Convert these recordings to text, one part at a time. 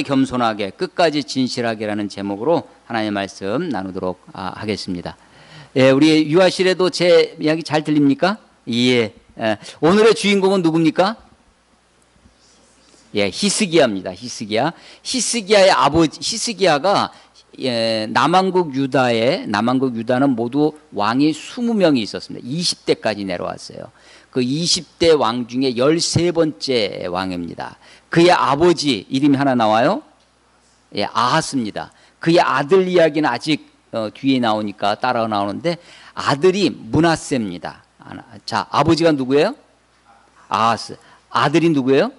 겸손하게 끝까지 진실하게라는 제목으로 하나님의 말씀 나누도록 하겠습니다. 예, 우리 유아실에도 제 이야기 잘 들립니까? 예. 오늘의 주인공은 누굽니까? 예, 히스기야입니다. 히스기야의 아버지, 히스기야가 남왕국 유다는 모두 왕이 20명이 있었습니다. 20대까지 내려왔어요. 그 20대 왕 중에 13번째 왕입니다. 그의 아버지 이름이 하나 나와요? 예, 아하스입니다. 그의 아들 이야기는 아직 뒤에 나오니까 따라 나오는데 아들이 므낫세입니다. 자, 아버지가 누구예요? 아하스. 아들이 누구예요?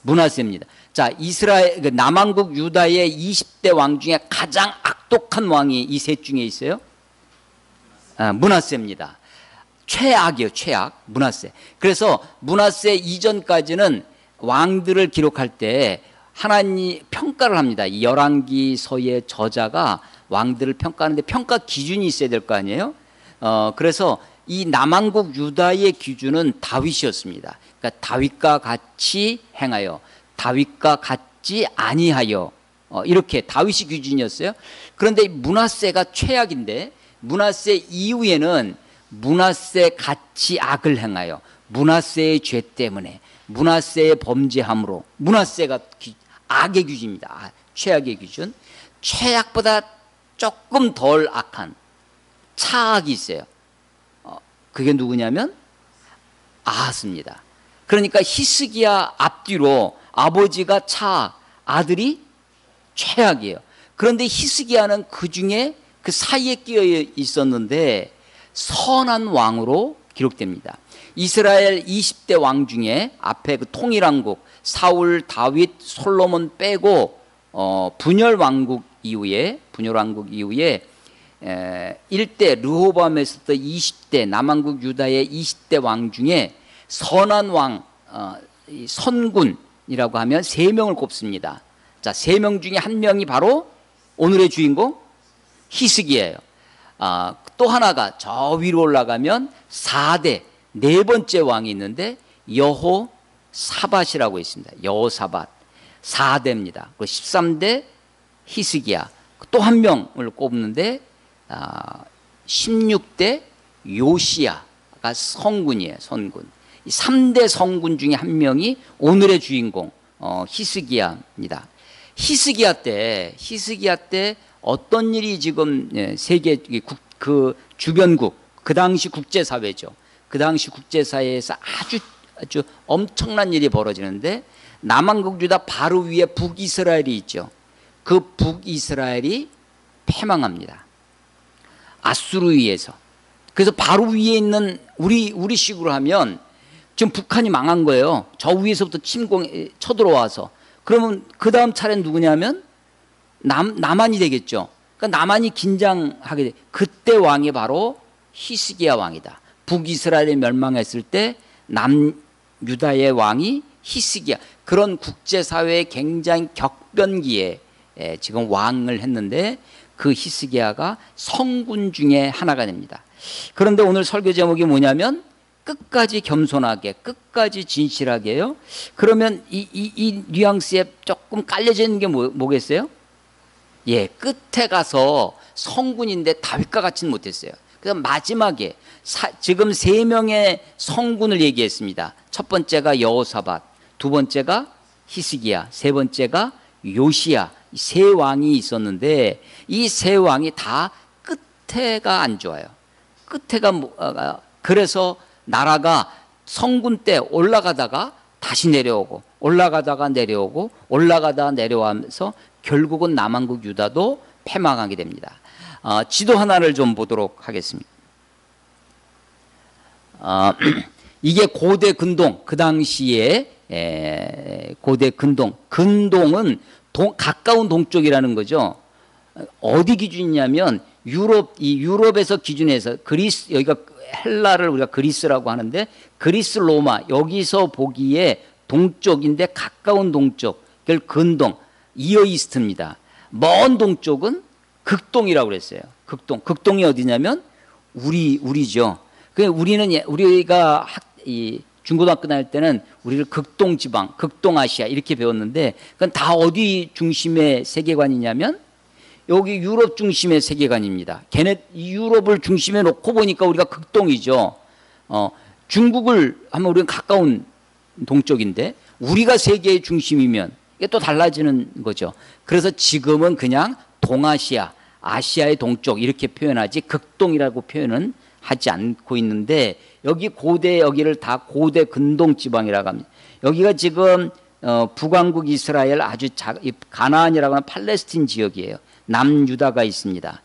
므낫세입니다. 자, 이스라엘 남왕국 유다의 20대 왕 중에 가장 악독한 왕이 이 셋 중에 있어요? 므낫세입니다. 최악이에요, 최악. 므낫세. 그래서 므낫세 이전까지는 왕들을 기록할 때 하나님 평가를 합니다. 이 열왕기서의 저자가 왕들을 평가하는데 평가 기준이 있어야 될 거 아니에요? 그래서 이 남왕국 유다의 기준은 다윗이었습니다. 그러니까 다윗과 같이 행하여, 다윗과 같지 아니하여, 이렇게 다윗이 기준이었어요. 그런데 므낫세가 최악인데 므낫세 이후에는 므낫세 같이 악을 행하여, 므낫세의 죄 때문에, 므낫세의 범죄함으로, 므낫세가 악의 기준입니다. 최악의 기준. 최악보다 조금 덜 악한 차악이 있어요. 그게 누구냐면 아하스입니다. 그러니까 히스기야 앞뒤로 아버지가 차악, 아들이 최악이에요. 그런데 히스기야는 그 중에 그 사이에 끼어 있었는데 선한 왕으로 기록됩니다. 이스라엘 20대 왕 중에 앞에 그 통일왕국 사울, 다윗, 솔로몬 빼고 분열 왕국 이후에 1대 르호보암에 있었던 20대 남왕국 유다의 20대 왕 중에 선한 왕, 선군이라고 하면 3명을 꼽습니다. 자, 3명 중에 1명이 바로 오늘의 주인공 히스기야예요. 또 하나가 저 위로 올라가면 4대 네 번째 왕이 있는데 여호사밧이라고 있습니다. 여호사밧 4대입니다. 13대 히스기야. 또 1명을 꼽는데 16대 요시야가 성군이에요. 성군. 3대 성군 중에 1명이 오늘의 주인공 히스기야입니다. 히스기야 때 어떤 일이 지금 세계 그 주변국, 그 당시 국제사회죠. 그 당시 국제사회에서 아주 엄청난 일이 벌어지는데 남왕국 유다 바로 위에 북이스라엘이 있죠. 그 북이스라엘이 패망합니다. 아수르에 의해서. 그래서 바로 위에 있는 우리식으로 하면 지금 북한이 망한 거예요. 저 위에서부터 쳐들어와서. 그러면 그 다음 차례는 누구냐면 남한이 되겠죠. 그러니까 남한이 긴장하게 돼. 그때 왕이 바로 히스기야 왕이다. 북이스라엘이 멸망했을 때 남유다의 왕이 히스기야. 그런 국제사회의 굉장히 격변기에 지금 왕을 했는데 그 히스기야가 성군 중에 하나가 됩니다. 그런데 오늘 설교 제목이 뭐냐면 끝까지 겸손하게, 끝까지 진실하게요. 그러면 이 뉘앙스에 조금 깔려져 있는 게 뭐겠어요? 예, 끝에 가서 성군인데 다윗과 같지는 못했어요. 그래서 마지막에 지금 3명의 성군을 얘기했습니다. 첫 번째가 여호사밧, 두 번째가 히스기야, 세 번째가 요시야. 세 왕이 있었는데 이 세 왕이 다 끝에가 안 좋아요. 그래서 나라가 성군 때 올라가다가 다시 내려오고 올라가다가 내려와서 결국은 남왕국 유다도 패망하게 됩니다. 지도 하나를 좀 보도록 하겠습니다. 이게 고대 근동, 그 당시에 고대 근동은 가까운 동쪽이라는 거죠. 어디 기준이냐면 유럽에서 기준해서 그리스, 여기가 헬라를 우리가 그리스라고 하는데 그리스 로마 여기서 보기에 동쪽인데 가까운 동쪽, 그걸 근동, 이어이스트입니다. 먼 동쪽은 극동이라고 그랬어요. 극동이 어디냐면 우리죠. 우리가 중고등학교 다닐 때는 우리를 극동지방, 극동아시아 이렇게 배웠는데 그건 다 어디 중심의 세계관이냐면 여기 유럽 중심의 세계관입니다. 걔네 유럽을 중심에 놓고 보니까 우리가 극동이죠. 중국을 하면 우리는 가까운 동쪽인데 우리가 세계의 중심이면 이게 또 달라지는 거죠. 그래서 지금은 그냥 동아시아, 아시아의 동쪽 이렇게 표현하지 극동이라고 표현은 하지 않고 있는데 여기 고대 여기를 다 고대 근동 지방이라고 합니다. 여기가 지금 북왕국 이스라엘 아주 가나안이라고 하는 팔레스틴 지역이에요. 남유다가 있습니다.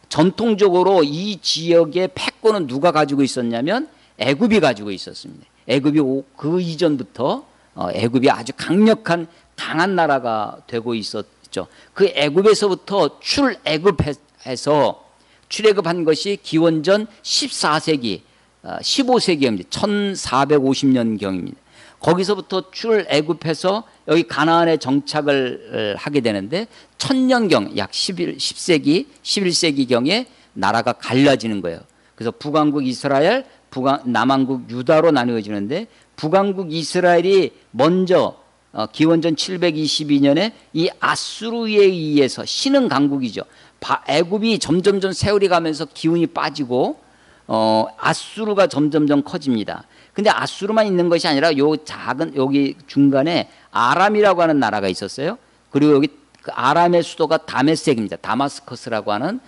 전통적으로 이 지역의 패권은 누가 가지고 있었냐면 애굽이 가지고 있었습니다. 애굽이 그 이전부터 애굽이 아주 강력한 강한 나라가 되고 있었죠. 그 애굽에서부터 출애굽해서 출애굽한 것이 기원전 14세기, 15세기입니다. 1450년경입니다. 거기서부터 출애굽해서 여기 가나안에 정착을 하게 되는데 천년경 약 10세기, 11세기경에 나라가 갈라지는 거예요. 그래서 북왕국 이스라엘, 남왕국 유다로 나누어지는데 북왕국 이스라엘이 먼저 기원전 722년에 이 아수르에 의해서 신흥 강국이죠. 애굽이 점점점 세월이 가면서 기운이 빠지고 아수르가 점점점 커집니다. 근데 아수르만 있는 것이 아니라 요 작은 여기 중간에 아람이라고 하는 나라가 있었어요. 그리고 여기 그 아람의 수도가 다메섹입니다. 다마스커스라고 하는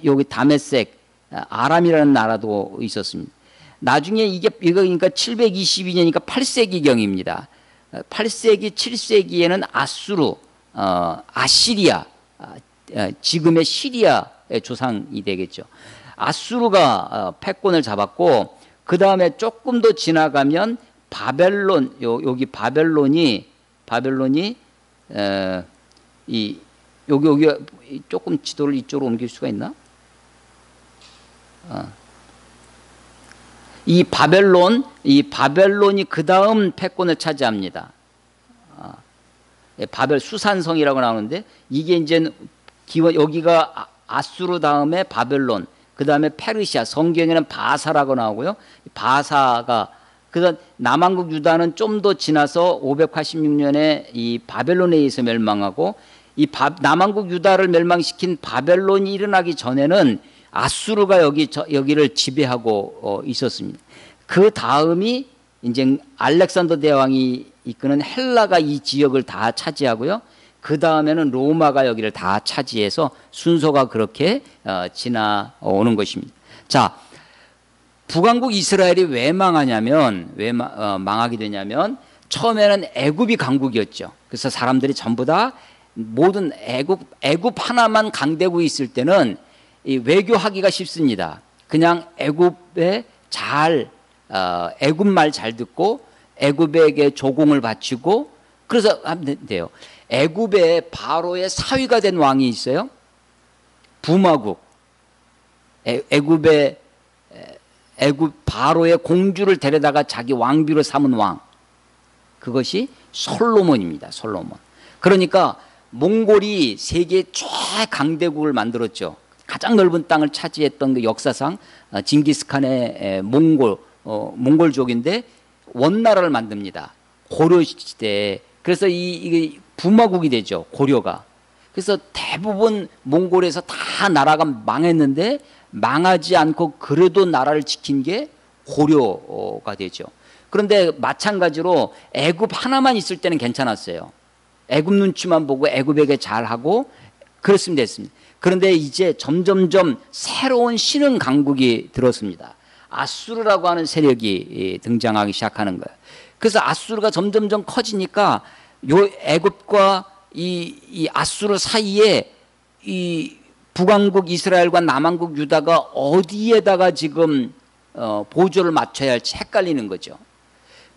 여기 다메섹 아람이라는 나라도 있었습니다. 나중에 이거 그러니까 722년이니까 8세기경입니다. 8세기, 7세기에는 아수르, 아시리아, 지금의 시리아의 조상이 되겠죠. 아수르가 패권을 잡았고 그 다음에 조금 더 지나가면 바벨론, 여기 바벨론이 여기 조금 지도를 이쪽으로 옮길 수가 있나? 이 바벨론이 그 다음 패권을 차지합니다. 바벨 수산성이라고 나오는데 이게 이제 여기가 아수르 다음에 바벨론, 그 다음에 페르시아, 성경에는 바사라고 나오고요. 바사가 그래서 남왕국 유다는 좀 더 지나서 586년에 이 바벨론에 의해서 멸망하고 이 남왕국 유다를 멸망시킨 바벨론이 일어나기 전에는 아수르가 여기를 지배하고 있었습니다. 그 다음이 이제 알렉산더 대왕이 이끄는 헬라가 이 지역을 다 차지하고요. 그 다음에는 로마가 여기를 다 차지해서 순서가 그렇게 지나오는 것입니다. 자, 북왕국 이스라엘이 왜 망하냐면 망하게 되냐면 처음에는 애굽이 강국이었죠. 그래서 사람들이 전부 다 모든 애굽 하나만 강대국이 있을 때는 이 외교하기가 쉽습니다. 그냥 애굽에 애굽 말 잘 듣고 애굽에게 조공을 바치고 그래서 하면 돼요. 애굽에 바로의 사위가 된 왕이 있어요. 부마국. 애굽 바로의 공주를 데려다가 자기 왕비로 삼은 왕. 그것이 솔로몬입니다. 솔로몬. 그러니까 몽골이 세계 최강대국을 만들었죠. 가장 넓은 땅을 차지했던 그 역사상 징기스칸의 몽골족인데 원나라를 만듭니다. 고려 시대에. 그래서 이게 부마국이 되죠. 고려가. 그래서 대부분 몽골에서 다 나라가 망했는데 망하지 않고 그래도 나라를 지킨 게 고려가 되죠. 그런데 마찬가지로 애굽 하나만 있을 때는 괜찮았어요. 애굽 눈치만 보고 애굽에게 잘하고 그랬으면 됐습니다. 그런데 이제 점점점 새로운 신흥 강국이 들었습니다. 아수르라고 하는 세력이 등장하기 시작하는 거예요. 그래서 아수르가 점점점 커지니까 요 애굽과 이 아수르 사이에 이 북왕국 이스라엘과 남왕국 유다가 어디에다가 지금 보조를 맞춰야 할지 헷갈리는 거죠.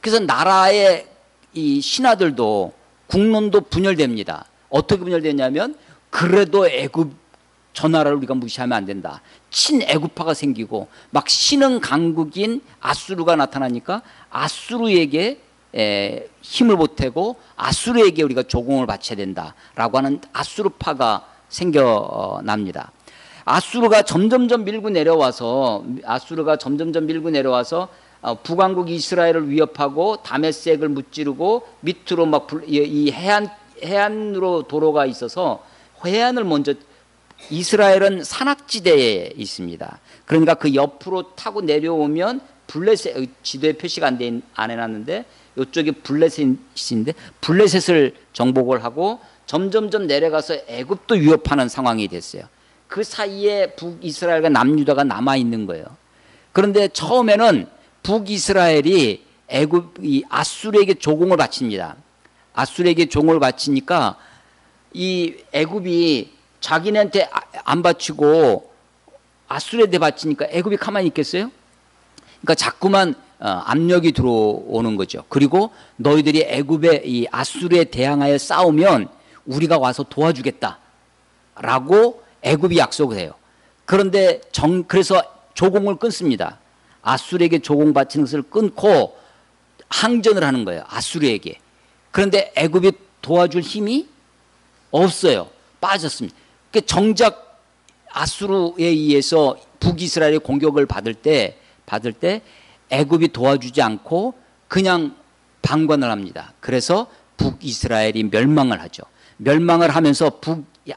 그래서 나라의 이 신하들도 국론도 분열됩니다. 어떻게 분열되냐면 그래도 애굽 저 나라를 우리가 무시하면 안 된다. 친애굽파가 생기고 막 신흥 강국인 아수르가 나타나니까 아수르에게 힘을 보태고 아수르에게 우리가 조공을 바쳐야 된다라고 하는 아수르파가 생겨납니다. 아수르가 점점점 밀고 내려와서 북왕국 이스라엘을 위협하고 다메섹을 무찌르고 밑으로 막 이 해안으로 도로가 있어서 해안을 먼저 이스라엘은 산악지대에 있습니다. 그러니까 그 옆으로 타고 내려오면 블레셋 지도에 표시가 안 해놨는데 이쪽이 블레셋인데 블레셋을 정복을 하고 점점점 내려가서 애굽도 위협하는 상황이 됐어요. 그 사이에 북이스라엘과 남유다가 남아 있는 거예요. 그런데 처음에는 북이스라엘이 이 아수르에게 조공을 바칩니다. 아수르에게 조공을 바치니까 이 애굽이 자기네한테 안 바치고 아수르한테 바치니까 애굽이 가만히 있겠어요? 그러니까 자꾸만 압력이 들어오는 거죠. 그리고 너희들이 애굽에 이 아수르에 대항하여 싸우면 우리가 와서 도와주겠다라고 애굽이 약속을 해요. 그런데 그래서 조공을 끊습니다. 아수르에게 조공 바치는 것을 끊고 항전을 하는 거예요. 아수르에게. 그런데 애굽이 도와줄 힘이 없어요. 빠졌습니다. 그러니까 정작 아수르에 의해서 북이스라엘의 공격을 받을 때 애굽이 도와주지 않고 그냥 방관을 합니다. 그래서 북이스라엘이 멸망을 하죠. 멸망을 하면서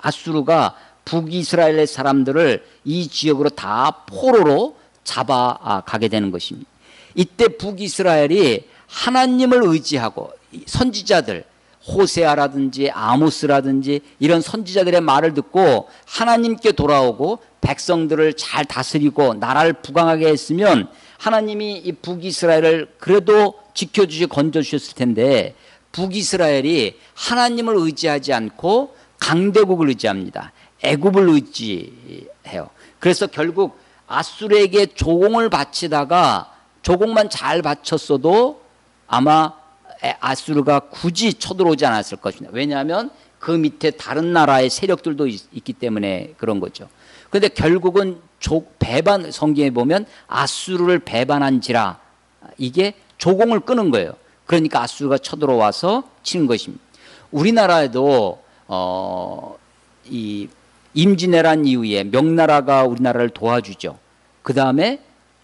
아수르가 북이스라엘의 사람들을 이 지역으로 다 포로로 잡아가게 되는 것입니다. 이때 북이스라엘이 하나님을 의지하고 선지자들 호세아라든지 아모스라든지 이런 선지자들의 말을 듣고 하나님께 돌아오고 백성들을 잘 다스리고 나라를 부강하게 했으면 하나님이 이 북이스라엘을 그래도 지켜주시 건져주셨을 텐데 북이스라엘이 하나님을 의지하지 않고 강대국을 의지합니다. 애굽을 의지해요. 그래서 결국 아수르에게 조공을 바치다가 조공만 잘 바쳤어도 아마 아수르가 굳이 쳐들어오지 않았을 것입니다. 왜냐하면 그 밑에 다른 나라의 세력들도 있기 때문에 그런 거죠. 그런데 결국은 배반, 성경에 보면 아수르를 배반한지라 이게 조공을 끄는 거예요. 그러니까 아수르가 쳐들어와서 치는 것입니다. 우리나라에도 이 임진왜란 이후에 명나라가 우리나라를 도와주죠. 그 다음에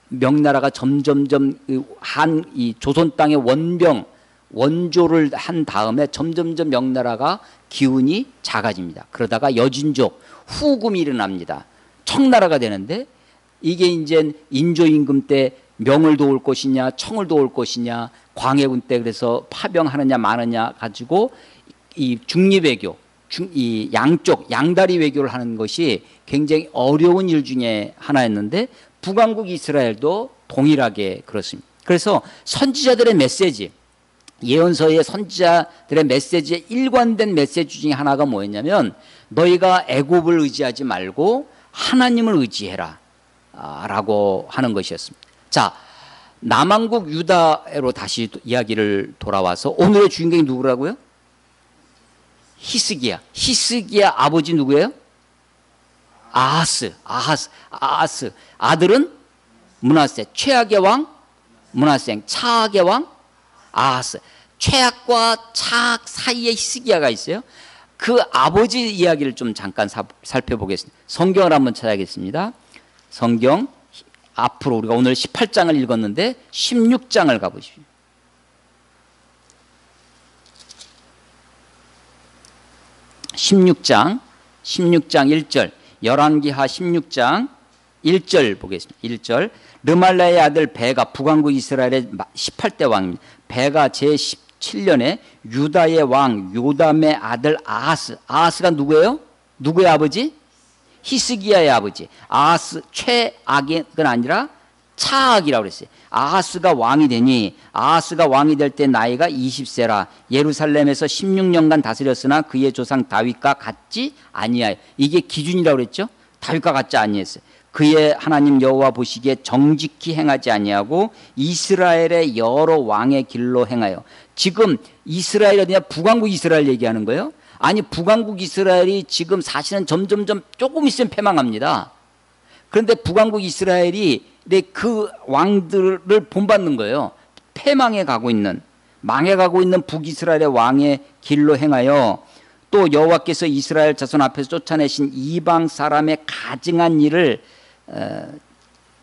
명나라가 점점점 이 조선 땅의 원조를 한 다음에 점점점 명나라가 기운이 작아집니다. 그러다가 여진족 후금이 일어납니다. 청나라가 되는데 이게 이제 인조임금 때 명을 도울 것이냐 청을 도울 것이냐 광해군 때 그래서 파병하느냐 마느냐 가지고 이 중립외교 이 양쪽 양다리 외교를 하는 것이 굉장히 어려운 일 중에 하나였는데 북왕국 이스라엘도 동일하게 그렇습니다. 그래서 선지자들의 메시지 예언서의 선지자들의 메시지의 일관된 메시지 중에 하나가 뭐였냐면 너희가 애굽을 의지하지 말고 하나님을 의지해라 라고 하는 것이었습니다. 자, 남왕국 유다로 다시 이야기를 돌아와서 오늘의 주인공이 누구라고요? 히스기야 아버지 누구예요? 아하스. 아들은 므낫세. 최악의 왕 므낫세. 차악의 왕 아하스. 최악과 차악 사이에 히스기야가 있어요. 그 아버지 이야기를 좀 잠깐 살펴보겠습니다. 성경을 한번 찾아야겠습니다. 성경 앞으로 우리가 오늘 18장을 읽었는데 16장을 가보십시오. 16장 1절 열왕기하 16장 1절 보겠습니다. 1절 르말라의 아들 베가 북왕국 이스라엘의 18대 왕입니다. 베가 제17년에 유다의 왕 요담의 아들 아하스가 누구예요? 누구의 아버지? 히스기야의 아버지. 아하스 최악은 아니라 차악이라고 그랬어요. 아하스가 왕이 되니 아하스가 왕이 될 때 나이가 20세라 예루살렘에서 16년간 다스렸으나 그의 조상 다윗과 같지 아니하여. 이게 기준이라고 그랬죠. 다윗과 같지 아니했어요. 그의 하나님 여호와 보시기에 정직히 행하지 아니하고 이스라엘의 여러 왕의 길로 행하여. 지금 이스라엘 어디냐? 북왕국 이스라엘 얘기하는 거예요. 아니 북왕국 이스라엘이 지금 사실은 점점점 조금 있으면 패망합니다. 그런데 북왕국 이스라엘이 그 왕들을 본받는 거예요. 패망해 가고 있는 망해가고 있는 북이스라엘의 왕의 길로 행하여 또 여호와께서 이스라엘 자손 앞에서 쫓아내신 이방 사람의 가증한 일을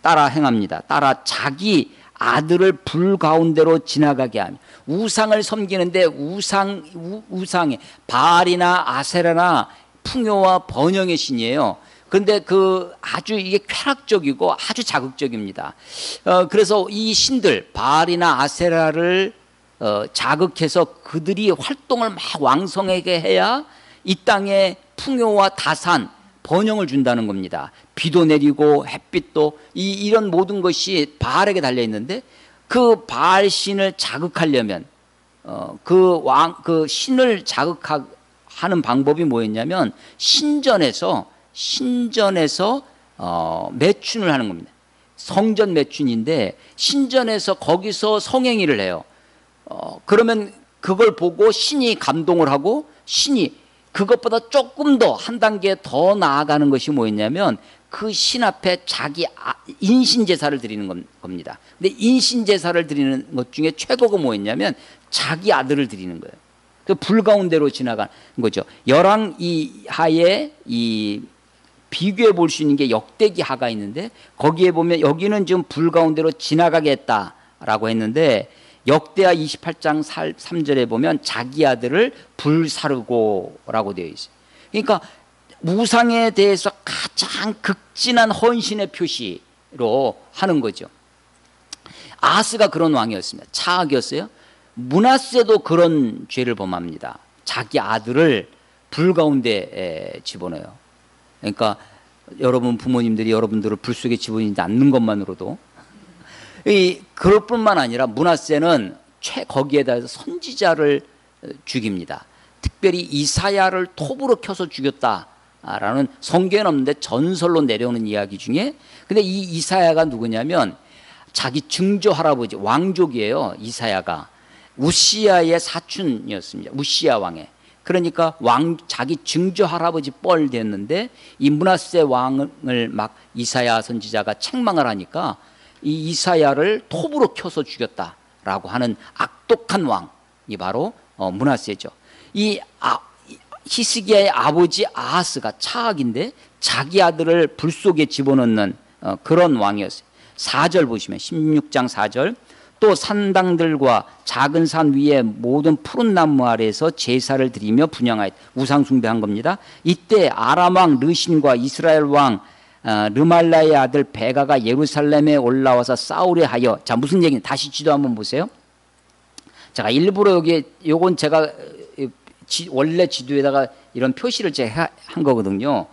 따라 행합니다. 따라 자기 아들을 불 가운데로 지나가게 하며 우상을 섬기는데 우상의 바알이나 아세라나 풍요와 번영의 신이에요. 그런데 그 아주 이게 쾌락적이고 아주 자극적입니다. 그래서 이 신들 바알이나 아세라를 자극해서 그들이 활동을 막 왕성하게 해야 이 땅에 풍요와 다산 번영을 준다는 겁니다. 비도 내리고 햇빛도 이런 모든 것이 바알에게 달려 있는데 그 바알 신을 자극하려면 그 신을 자극하는 방법이 뭐였냐면 신전에서 매춘을 하는 겁니다. 성전 매춘인데 신전에서 거기서 성행위를 해요. 그러면 그걸 보고 신이 감동을 하고 신이 그것보다 조금 더 한 단계 더 나아가는 것이 뭐였냐면 그 신 앞에 자기 인신제사를 드리는 겁니다. 근데 인신제사를 드리는 것 중에 최고가 뭐였냐면 자기 아들을 드리는 거예요. 그 불 가운데로 지나가는 거죠. 열왕 이하에 이 비교해 볼 수 있는 게 역대기하가 있는데 거기에 보면 여기는 지금 불 가운데로 지나가게 했다라고 했는데 역대하 28장 3절에 보면 자기 아들을 불사르고라고 되어 있어요. 그러니까 우상에 대해서 가장 극진한 헌신의 표시로 하는 거죠. 아하스가 그런 왕이었습니다. 차악이었어요. 므낫세도 그런 죄를 범합니다. 자기 아들을 불 가운데 집어넣어요. 그러니까 여러분 부모님들이 여러분들을 불 속에 집어넣지 않는 것만으로도 그럴 뿐만 아니라 므낫세는 거기에다 선지자를 죽입니다. 특별히 이사야를 톱으로 켜서 죽였다라는 성경에는 없는데 전설로 내려오는 이야기 중에 근데 이 이사야가 누구냐면 자기 증조 할아버지 왕족이에요. 이사야가 우시야의 사촌이었습니다. 우시야 왕의. 그러니까 자기 증조 할아버지 뻘 됐는데 이 므낫세 왕을 막 이사야 선지자가 책망을 하니까 이 이사야를 톱으로 켜서 죽였다라고 하는 악독한 왕이 바로 므낫세죠. 이 히스기야의 아버지 아하스가 차악인데 자기 아들을 불 속에 집어넣는 그런 왕이었어요. 4절 보시면 16장 4절 또 산당들과 작은 산 위에 모든 푸른 나무 아래에서 제사를 드리며 분향하였다. 우상 숭배한 겁니다. 이때 아람 왕 르신과 이스라엘 왕 르말라의 아들 베가가 예루살렘에 올라와서 싸우려 하여 자 무슨 얘기냐 다시 지도 한번 보세요. 제가 일부러 여기 요건 제가 원래 지도에다가 이런 표시를 제가 한 거거든요.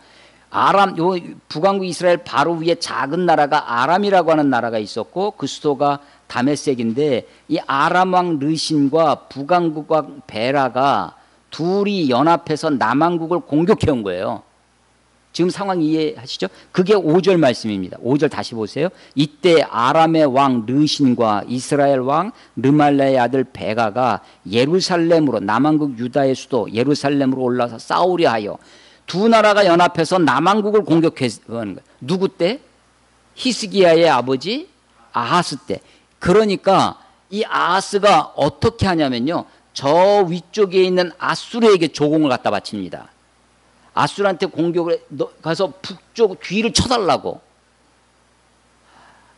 요 북왕국 이스라엘 바로 위에 작은 나라가 아람이라고 하는 나라가 있었고 그 수도가 다메섹인데 이 아람 왕 르신과 북왕국 왕 베라가 둘이 연합해서 남왕국을 공격해 온 거예요. 지금 상황 이해하시죠? 그게 5절 말씀입니다. 5절 다시 보세요. 이때 아람의 왕 르신과 이스라엘 왕 르말라의 아들 베가가 예루살렘으로 남왕국 유다의 수도 예루살렘으로 올라서 싸우려 하여 두 나라가 연합해서 남왕국을 공격하는 거예요. 누구 때? 히스기야의 아버지 아하스 때. 그러니까 이 아하스가 어떻게 하냐면요. 저 위쪽에 있는 아수르에게 조공을 갖다 바칩니다. 아수르한테 공격을 가서 북쪽 뒤를 쳐달라고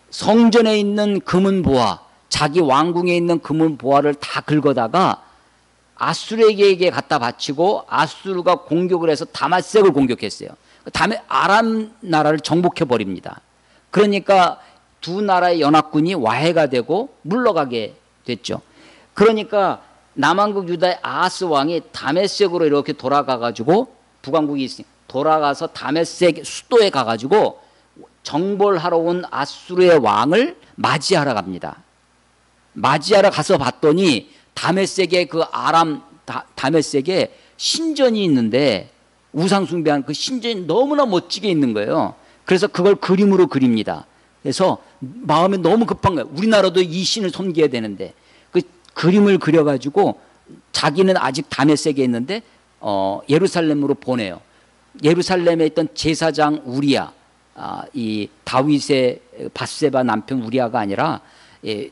성전에 있는 금은 보화 자기 왕궁에 있는 금은 보화를 다 긁어다가 아수르에게 갖다 바치고 아수르가 공격을 해서 다마섹을 공격했어요. 다음에 아람 나라를 정복해 버립니다. 그러니까 두 나라의 연합군이 와해가 되고 물러가게 됐죠. 그러니까 남왕국 유다의 아하스 왕이 다메섹으로 이렇게 돌아가 가지고 북왕국이 있으니까 돌아가서 다메섹 수도에 가 가지고 정벌하러 온 아수르의 왕을 맞이하러 갑니다. 맞이하러 가서 봤더니 다메섹에 그 다메섹에 신전이 있는데 우상숭배한 그 신전이 너무나 멋지게 있는 거예요. 그래서 그걸 그림으로 그립니다. 그래서 마음이 너무 급한 거예요. 우리나라도 이 신을 섬겨야 되는데 그 그림을 그려가지고 자기는 아직 다메섹에 있는데 예루살렘으로 보내요. 예루살렘에 있던 제사장 우리야, 이 다윗의 밧세바 남편 우리야가 아니라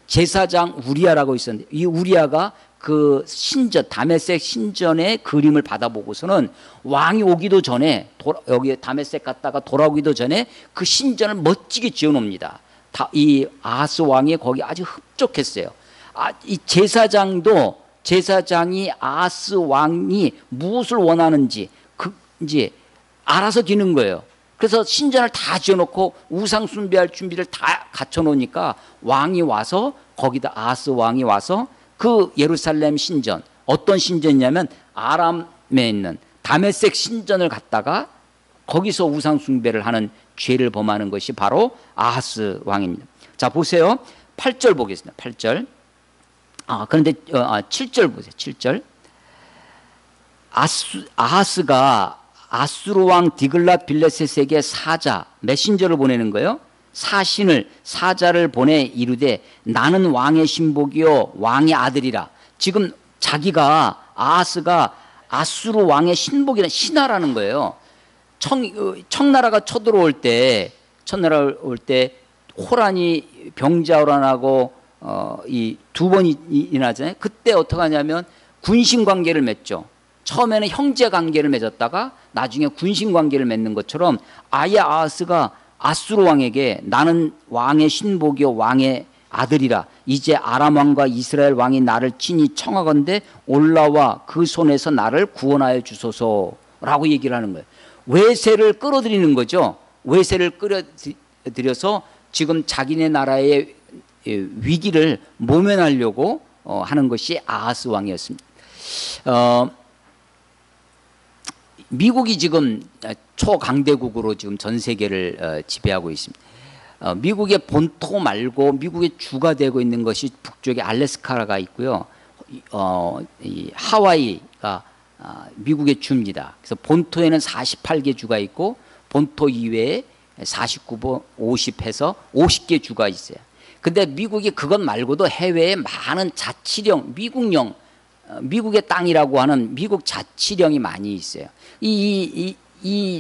제사장 우리야라고 있었는데 이 우리야가 그 신전 다메섹 신전의 그림을 받아보고서는 왕이 오기도 전에 여기 다메섹 갔다가 돌아오기도 전에 그 신전을 멋지게 지어놓습니다. 이 아하스 왕이 거기 아주 흡족했어요. 이 제사장이 아하스 왕이 무엇을 원하는지 이제 알아서 기는 거예요. 그래서 신전을 다 지어놓고 우상 숭배할 준비를 다 갖춰놓으니까 왕이 와서 거기다 아하스 왕이 와서 그 예루살렘 신전, 어떤 신전이냐면 아람에 있는 다메섹 신전을 갖다가 거기서 우상 숭배를 하는 죄를 범하는 것이 바로 아하스 왕입니다. 자, 보세요. 8절 보겠습니다. 8절. 그런데 7절 보세요. 7절. 아하스가 아수르 왕 디글랏 빌레셋에게 메신저를 보내는 거예요. 사자를 보내 이르되 나는 왕의 신복이요 왕의 아들이라. 지금 자기가 아하스가 아수르 왕의 신복이라는 신하라는 거예요. 청나라가 쳐들어올 때 호란이 병자호란하고 이 두 번이 일어나잖아요. 그때 어떻게 하냐면 군신 관계를 맺죠. 처음에는 형제 관계를 맺었다가 나중에 군신 관계를 맺는 것처럼 아예 아하스가 아수르 왕에게 나는 왕의 신복이요 왕의 아들이라. 이제 아람 왕과 이스라엘 왕이 나를 친히 청하건대 올라와 그 손에서 나를 구원하여 주소서라고 얘기를 하는 거예요. 외세를 끌어들이는 거죠. 외세를 끌어들여서 지금 자기네 나라의 위기를 모면하려고 하는 것이 아하스 왕이었습니다. 미국이 지금 초강대국으로 지금 전 세계를 지배하고 있습니다. 미국의 본토 말고 미국의 주가 되고 있는 것이 북쪽에 알래스카가 있고요. 이 하와이가 미국의 주입니다. 그래서 본토에는 48개 주가 있고 본토 이외에 49번 50해서 50개 주가 있어요. 근데 미국이 그것 말고도 해외에 많은 자치령, 미국의 땅이라고 하는 미국 자치령이 많이 있어요. 이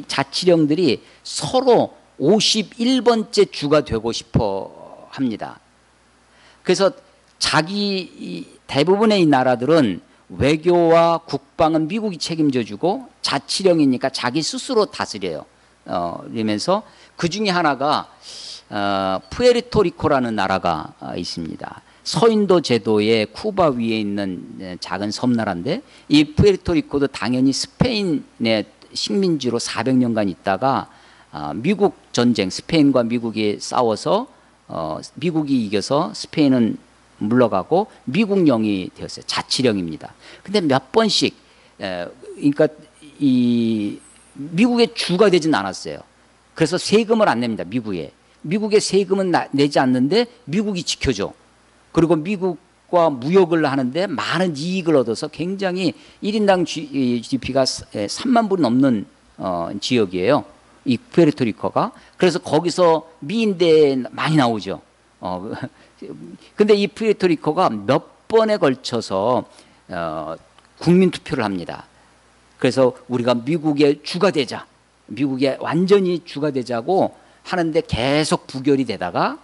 자치령들이 서로 51번째 주가 되고 싶어 합니다. 그래서 대부분의 이 나라들은 외교와 국방은 미국이 책임져 주고 자치령이니까 자기 스스로 다스려요. 이러면서 그 중에 하나가 푸에르토리코라는 나라가 있습니다. 서인도 제도의 쿠바 위에 있는 작은 섬나라인데 이 푸에르토리코도 당연히 스페인의 식민지로 400년간 있다가 미국 전쟁, 스페인과 미국이 싸워서 미국이 이겨서 스페인은 물러가고 미국령이 되었어요. 자치령입니다. 근데 몇 번씩 그러니까 이 미국의 주가 되진 않았어요. 그래서 세금을 안 냅니다. 미국의 세금은 내지 않는데 미국이 지켜줘. 그리고 미국과 무역을 하는데 많은 이익을 얻어서 굉장히 1인당 GDP가 3만 불 넘는 지역이에요. 이 푸에르토리코가. 그래서 거기서 미인대 많이 나오죠. 근데 이 푸에르토리코가 몇 번에 걸쳐서 국민 투표를 합니다. 그래서 우리가 미국의 주가 되자. 미국의 완전히 주가 되자고 하는데 계속 부결이 되다가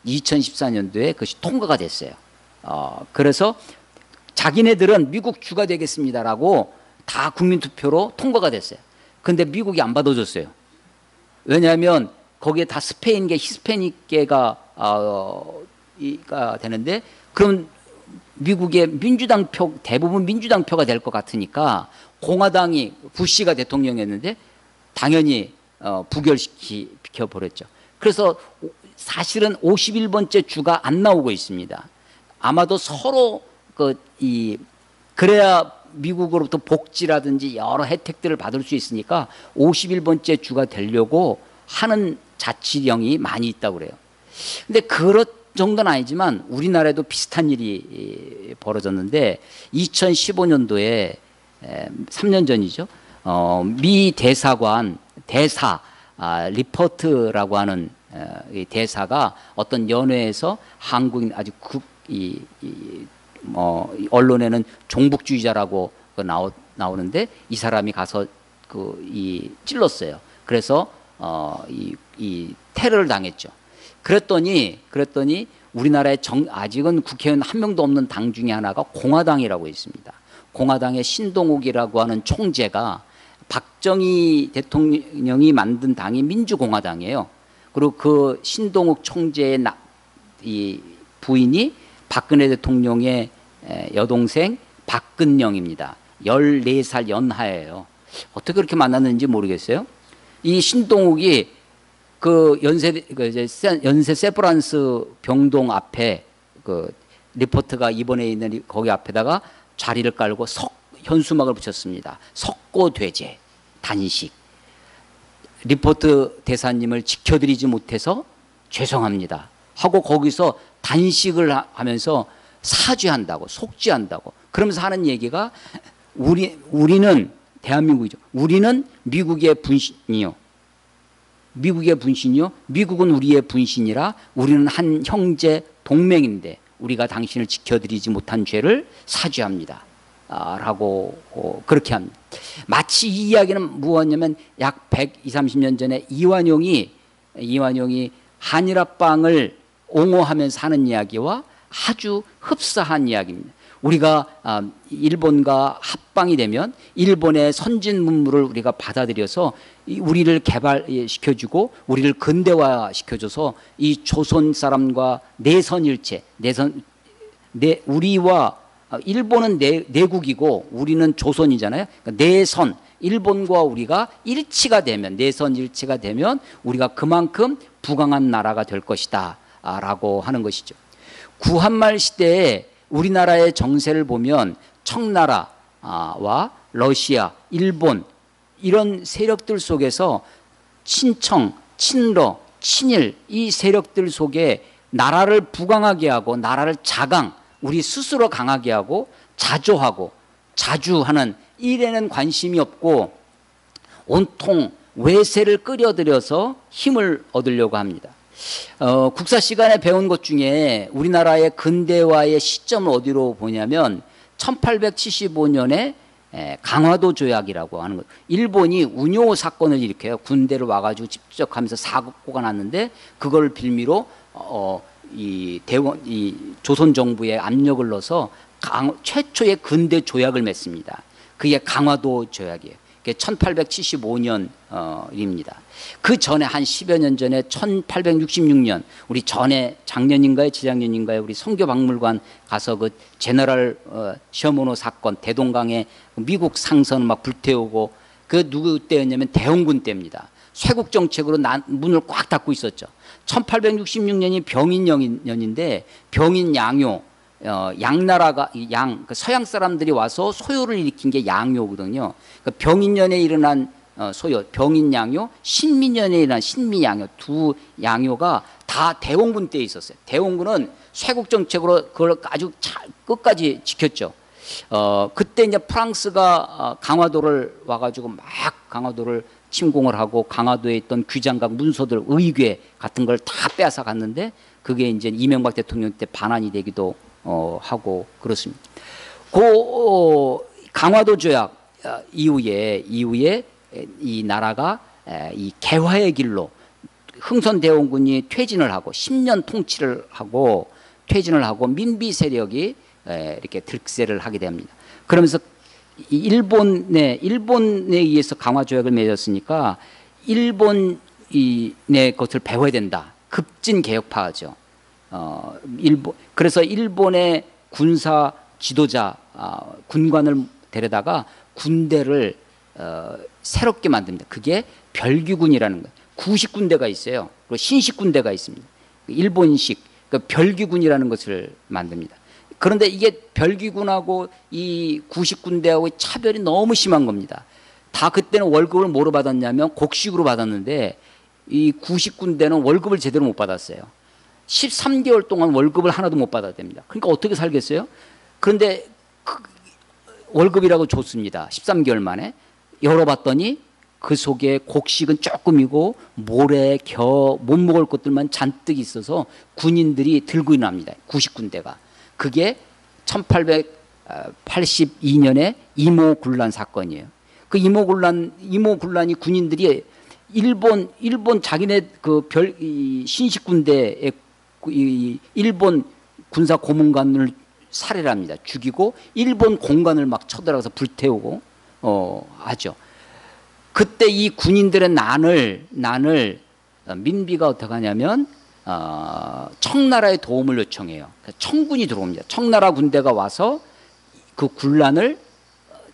2014년도에 그것이 통과가 됐어요. 그래서 자기네들은 미국 주가 되겠습니다라고 다 국민투표로 통과가 됐어요. 근데 미국이 안 받아줬어요. 왜냐하면 거기에 다 스페인계, 히스패닉계가 되는데 그럼 미국의 민주당 표, 대부분 민주당 표가 될 것 같으니까 공화당이 부시가 대통령이었는데 당연히 부결시켜 버렸죠. 그래서 사실은 51번째 주가 안 나오고 있습니다. 아마도 서로 그래야 미국으로부터 복지라든지 여러 혜택들을 받을 수 있으니까 51번째 주가 되려고 하는 자치령이 많이 있다고 그래요. 근데 그런 정도는 아니지만 우리나라에도 비슷한 일이 벌어졌는데 2015년도에 3년 전이죠. 미 대사 리퍼트라고 하는 이 대사가 어떤 연회에서 한국인 아주 언론에는 종북주의자라고 나오는데 이 사람이 가서 찔렀어요. 그래서 이 테러를 당했죠. 그랬더니 우리나라에 아직은 국회의원 한 명도 없는 당 중에 하나가 공화당이라고 있습니다. 공화당의 신동욱이라고 하는 총재가 박정희 대통령이 만든 당이 민주공화당이에요. 그리고 그 신동욱 총재의 이 부인이 박근혜 대통령의 여동생 박근영입니다. 14살 연하예요. 어떻게 그렇게 만났는지 모르겠어요. 이 신동욱이 그 연세 세브란스 병동 앞에 그 리포트가 입원해 있는 거기 앞에다가 자리를 깔고 현수막을 붙였습니다. 석고돼제 단식. 리포트 대사님을 지켜드리지 못해서 죄송합니다 하고 거기서 단식을 하면서 사죄한다고, 속죄한다고. 그러면서 하는 얘기가 우리는 대한민국이죠. 우리는 미국의 분신이요. 미국의 분신이요. 미국은 우리의 분신이라 우리는 한 형제 동맹인데 우리가 당신을 지켜드리지 못한 죄를 사죄합니다. 라고 그렇게 합니다. 마치 이 이야기는 무엇이냐면 약 120, 30년 전에 이완용이 한일합방을 옹호하면서 하는 이야기와 아주 흡사한 이야기입니다. 우리가 일본과 합방이 되면 일본의 선진 문물을 우리가 받아들여서 우리를 개발시켜주고 우리를 근대화시켜줘서 이 조선 사람과 내선일체, 우리와 일본은 내국이고 우리는 조선이잖아요. 그러니까 내선, 일본과 우리가 일치가 되면, 내선 일치가 되면 우리가 그만큼 부강한 나라가 될 것이다 라고 하는 것이죠. 구한말 시대에 우리나라의 정세를 보면 청나라와 러시아, 일본 이런 세력들 속에서 친청, 친러, 친일 이 세력들 속에 나라를 부강하게 하고 나라를 우리 스스로 강하게 하고 자조하고 자주하는 일에는 관심이 없고 온통 외세를 끌어들여서 힘을 얻으려고 합니다. 국사 시간에 배운 것 중에 우리나라의 근대화의 시점을 어디로 보냐면 1875년에 강화도 조약이라고 하는 것. 일본이 운요 사건을 일으켜요. 군대를 와가지고 집적하면서 사고가 났는데 그걸 빌미로 이 조선 정부에 압력을 넣어서 최초의 근대 조약을 맺습니다. 그게 강화도 조약이에요. 그게 1875년입니다. 그 전에 한 10여 년 전에 1866년 우리 전에 작년인가요, 재작년인가요, 우리 성교박물관 가서 그 제너럴 셔머노 사건, 대동강에 미국 상선을 막 불태우고 그 누구 때였냐면 대홍군 때입니다. 쇄국 정책으로 문을 꽉 닫고 있었죠. 1866년이 병인년인데 병인 양요, 양나라가 그 서양 사람들이 와서 소요를 일으킨 게 양요거든요. 그 병인년에 일어난 소요, 병인양요, 신민년에 일어난 신미양요 두 양요가 다 대홍군 때에 있었어요. 대홍군은 쇄국 정책으로 그걸 아주 끝까지 지켰죠. 그때 이제 프랑스가 강화도를 와가지고 막 강화도를 침공을 하고 강화도에 있던 규장각 문서들, 의궤 같은 걸 다 빼앗아 갔는데 그게 이제 이명박 대통령 때 반환이 되기도 하고 그렇습니다. 그 강화도 조약 이후에 이 나라가 이 개화의 길로 흥선대원군이 퇴진을 하고 10년 통치를 하고 퇴진을 하고 민비 세력이 이렇게 득세를 하게 됩니다. 그러면서 일본에 의해서 강화 조약을 맺었으니까 일본의 것을 배워야 된다. 급진 개혁파죠. 그래서 일본의 군사 지도자 군관을 데려다가 군대를 새롭게 만듭니다. 그게 별규군이라는 거예요. 구식군대가 있어요. 그리고 신식군대가 있습니다. 일본식 별규군이라는 것을 만듭니다. 그런데 이게 별규군하고 이 구식군대하고 차별이 너무 심한 겁니다. 다 그때는 월급을 뭐로 받았냐면 곡식으로 받았는데 이 구식군대는 월급을 제대로 못 받았어요. 13개월 동안 월급을 하나도 못 받아야 됩니다. 그러니까 어떻게 살겠어요? 그런데 월급이라고 줬습니다. 13개월 만에 열어봤더니 그 속에 곡식은 조금이고 모래, 겨, 못 먹을 것들만 잔뜩 있어서 군인들이 들고 일어납니다. 구식군대가. 그게 1882년에 이모군란 사건이에요. 그 이모군란이 군인들이 일본 자기네 그 신식군대의 일본 군사 고문관을 살해를 합니다. 죽이고 일본 공관을 막 쳐들어가서 불태우고 하죠. 그때 이 군인들의 난을 민비가 어떻게 하냐면 청나라의 도움을 요청해요. 청군이 들어옵니다. 청나라 군대가 와서 그 군란을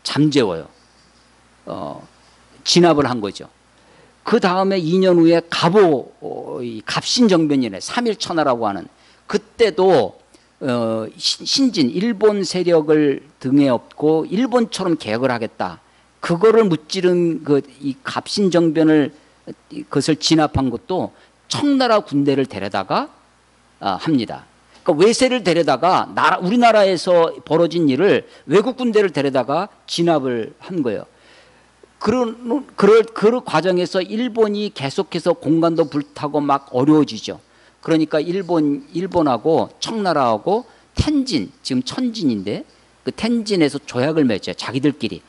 잠재워요. 진압을 한 거죠. 그 다음에 2년 후에 갑신정변이네, 3.1천하라고 하는, 그때도 신진 일본 세력을 등에 업고 일본처럼 개혁을 하겠다. 그거를 무찌른 이 갑신정변을 그것을 진압한 것도 청나라 군대를 데려다가 합니다. 그러니까 외세를 데려다가 우리나라에서 벌어진 일을 외국 군대를 데려다가 진압을 한 거예요. 그 과정에서 일본이 계속해서 공간도 불타고 막 어려워지죠. 그러니까 일본하고 청나라하고 텐진, 지금 천진인데 그 텐진에서 조약을 맺어요. 자기들끼리.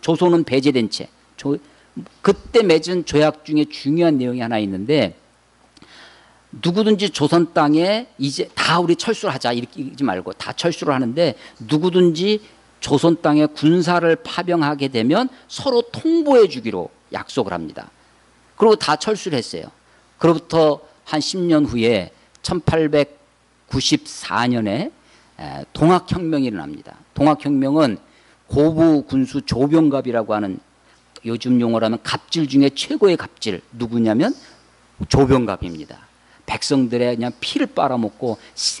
조선은 배제된 채. 그때 맺은 조약 중에 중요한 내용이 하나 있는데, 누구든지 조선 땅에 이제 다 우리 철수를 하자 이렇게 말고 다 철수를 하는데, 누구든지 조선 땅에 군사를 파병하게 되면 서로 통보해 주기로 약속을 합니다. 그리고 다 철수를 했어요. 그로부터 한 10년 후에 1894년에 동학혁명이 일어납니다. 동학혁명은 고부 군수 조병갑이라고 하는, 요즘 용어로 하면 갑질 중에 최고의 갑질, 누구냐면 조병갑입니다. 백성들의 그냥 피를 빨아먹고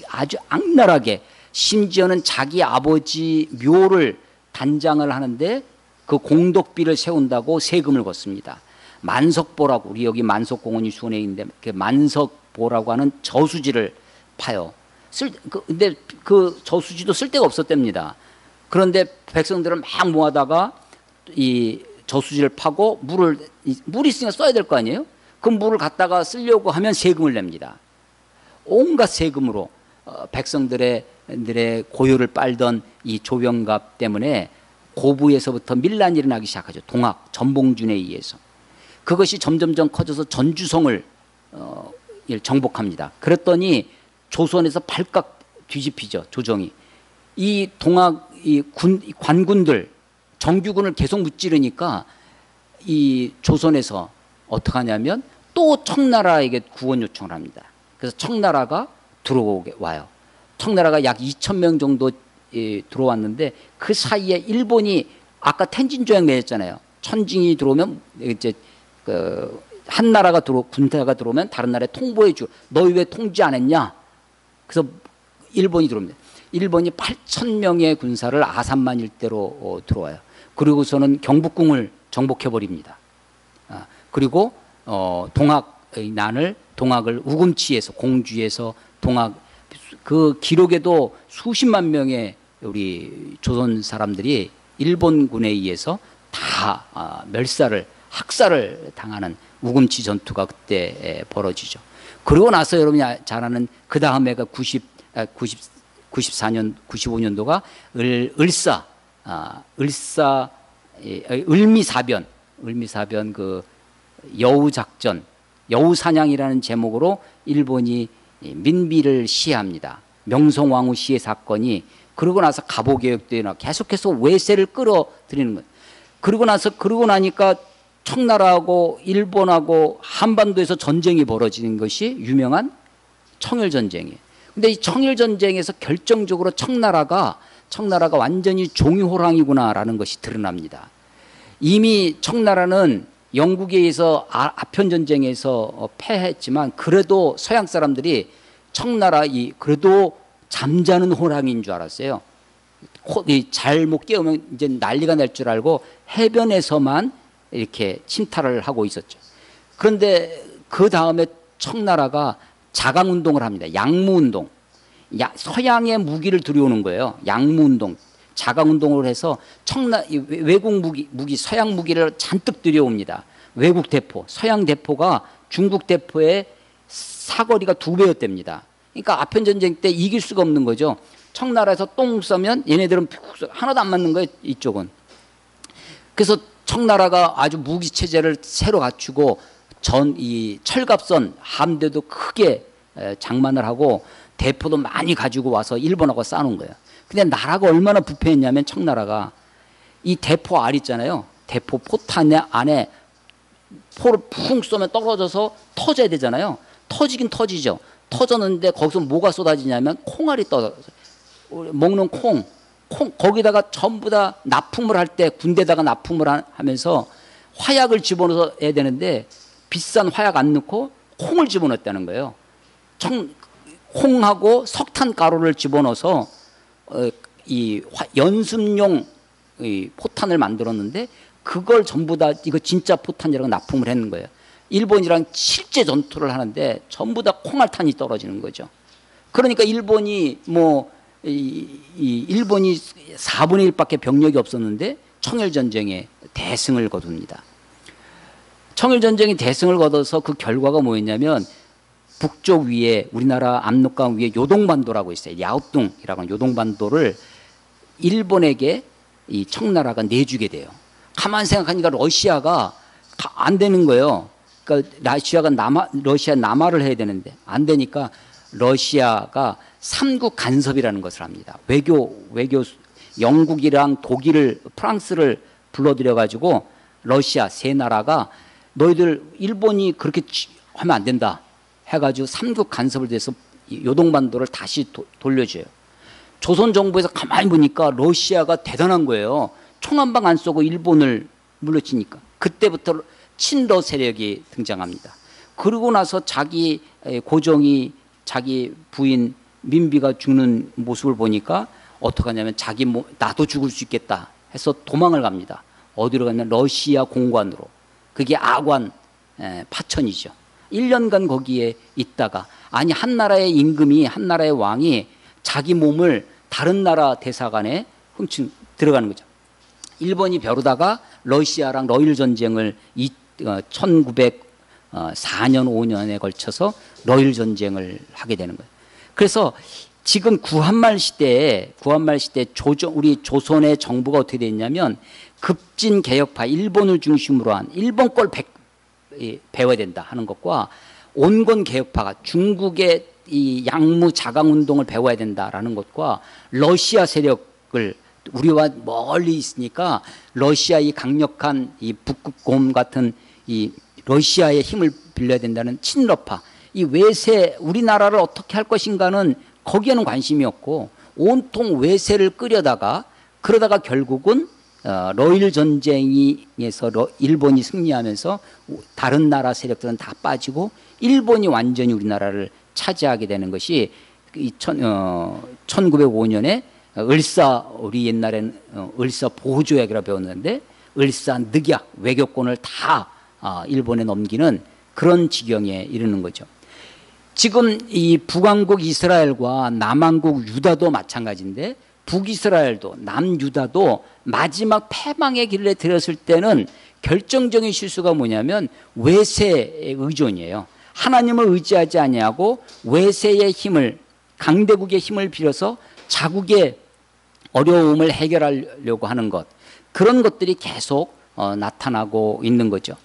아주 악랄하게, 심지어는 자기 아버지 묘를 단장을 하는데 그 공덕비를 세운다고 세금을 걷습니다. 만석보라고, 우리 여기 만석공원이 수원에 있는데 그 만석보라고 하는 저수지를 파요. 근데 그 저수지도 쓸데가 없었답니다. 그런데 백성들을 막 모아다가 이 저수지를 파고 물이 있으니까 써야 될 거 아니에요? 그 물을 갖다가 쓰려고 하면 세금을 냅니다. 온갖 세금으로 백성들의 고요를 빨던 이 조병갑 때문에 고부에서부터 밀란이 일어나기 시작하죠. 동학, 전봉준에 의해서. 그것이 점점점 커져서 전주성을 정복합니다. 그랬더니 조선에서 발칵 뒤집히죠. 조정이. 이 동학 관군들, 정규군을 계속 무찌르니까 이 조선에서 어떻게 하냐면 또 청나라에게 구원 요청을 합니다. 그래서 청나라가 들어오게 와요. 청나라가 약 2,000명 정도 들어왔는데, 그 사이에 일본이 아까 텐진 조약 맺었잖아요. 천징이 들어오면 이제 한 나라가 군대가 들어오면 다른 나라에 통보해 줘. 너희 왜 통지 안 했냐? 그래서 일본이 들어옵니다. 일본이 8,000명의 군사를 아산만 일대로 들어와요. 그리고서는 경복궁을 정복해 버립니다. 그리고 동학을 우금치에서, 공주에서 동학, 그 기록에도 수십만 명의 우리 조선 사람들이 일본군에 의해서 다 학살을 당하는 우금치 전투가 그때 벌어지죠. 그러고 나서 여러분이 잘 아는 그 다음 해가 94년, 95년도가 을미사변 그 여우작전, 여우사냥이라는 제목으로 일본이 민비를 시해합니다. 명성황후 시해 사건이. 그러고 나서 갑오개혁도 일어나고 계속해서 외세를 끌어들이는 거예요. 그러고 나니까 청나라하고 일본하고 한반도에서 전쟁이 벌어지는 것이 유명한 청일전쟁이에요. 근데 이 청일전쟁에서 결정적으로 청나라가 완전히 종이호랑이구나라는 것이 드러납니다. 이미 청나라는 영국에 의해서 아편전쟁에서 패했지만, 그래도 서양 사람들이 청나라 그래도 잠자는 호랑이인 줄 알았어요. 잘못 깨우면 이제 난리가 날 줄 알고 해변에서만 이렇게 침탈을 하고 있었죠. 그런데 그 다음에 청나라가 자강운동을 합니다. 양무운동. 서양의 무기를 들여오는 거예요. 양무운동. 자강운동을 해서 외국 무기, 서양 무기를 잔뜩 들여옵니다. 외국 대포, 서양 대포가 중국 대포의 사거리가 2배였답니다. 그러니까 아편전쟁 때 이길 수가 없는 거죠. 청나라에서 똥 쏘면 얘네들은 하나도 안 맞는 거예요, 이쪽은. 그래서 청나라가 아주 무기 체제를 새로 갖추고 이 철갑선 함대도 크게 장만을 하고 대포도 많이 가지고 와서 일본하고 싸우는 거예요. 근데 나라가 얼마나 부패했냐면, 청나라가 이 대포 알 있잖아요. 대포 포탄 안에 포를 푹 쏘면 떨어져서 터져야 되잖아요. 터지긴 터지죠. 터졌는데 거기서 뭐가 쏟아지냐면 콩알이 떨어져. 먹는 콩 거기다가 전부 다 납품을 할 때 군대다가 납품을 하면서 화약을 집어넣어야 되는데 비싼 화약 안 넣고 콩을 집어넣었다는 거예요. 콩하고 석탄 가루를 집어넣어서 이 연습용 포탄을 만들었는데 그걸 전부 다 이거 진짜 포탄이라고 납품을 했는 거예요. 일본이랑 실제 전투를 하는데 전부 다 콩알탄이 떨어지는 거죠. 그러니까 일본이 일본이 4분의 1밖에 병력이 없었는데 청일전쟁에 대승을 거둡니다. 청일전쟁이 대승을 거둬서 그 결과가 뭐였냐면 북쪽 위에 우리나라 압록강 위에 요동반도라고 있어요. 야오뚱이라고 하는 요동반도를 일본에게 이 청나라가 내주게 돼요. 가만 생각하니까 러시아가 안 되는 거예요. 그러니까 러시아 남하를 해야 되는데 안 되니까 러시아가 삼국 간섭이라는 것을 합니다. 외교 영국이랑 독일을 프랑스를 불러들여 가지고 러시아 세 나라가 너희들 일본이 그렇게 하면 안 된다 해가지고 삼국 간섭을 돼서 요동반도를 다시 돌려줘요. 조선 정부에서 가만히 보니까 러시아가 대단한 거예요. 총 한 방 안 쏘고 일본을 물리치니까. 그때부터 친러 세력이 등장합니다. 그러고 나서 자기 고종이 자기 부인 민비가 죽는 모습을 보니까 어떡하냐면 나도 죽을 수 있겠다 해서 도망을 갑니다. 어디로 갔냐면 러시아 공관으로. 그게 아관 파천이죠. 1년간 거기에 있다가 한 나라의 임금이 한 나라의 왕이 자기 몸을 다른 나라 대사관에 들어가는 거죠. 일본이 벼르다가 러시아랑 러일 전쟁을 1904년 5년에 걸쳐서 러일 전쟁을 하게 되는 거예요. 그래서 지금 구한말 시대에 우리 조선의 정부가 어떻게 됐냐면 급진 개혁파 일본을 중심으로 한 일본 걸 배워야 된다 하는 것과 온건 개혁파가 중국의 이 양무 자강 운동을 배워야 된다라는 것과 러시아 세력을 우리와 멀리 있으니까 러시아의 강력한 이 북극곰 같은 이 러시아의 힘을 빌려야 된다는 친러파 이 외세 우리나라를 어떻게 할 것인가는 거기에는 관심이 없고 온통 외세를 그러다가 결국은 러일 전쟁에서 일본이 승리하면서 다른 나라 세력들은 다 빠지고 일본이 완전히 우리나라를 차지하게 되는 것이 1905년에 우리 옛날에는 을사 보조약이라고 배웠는데 을사늑약 외교권을 다 일본에 넘기는 그런 지경에 이르는 거죠. 지금 이 북왕국 이스라엘과 남왕국 유다도 마찬가지인데 북이스라엘도 남유다도 마지막 패망의 길에 들었을 때는 결정적인 실수가 뭐냐면 외세의 의존이에요. 하나님을 의지하지 아니하고 외세의 힘을 강대국의 힘을 빌어서 자국의 어려움을 해결하려고 하는 것 그런 것들이 계속 나타나고 있는 거죠.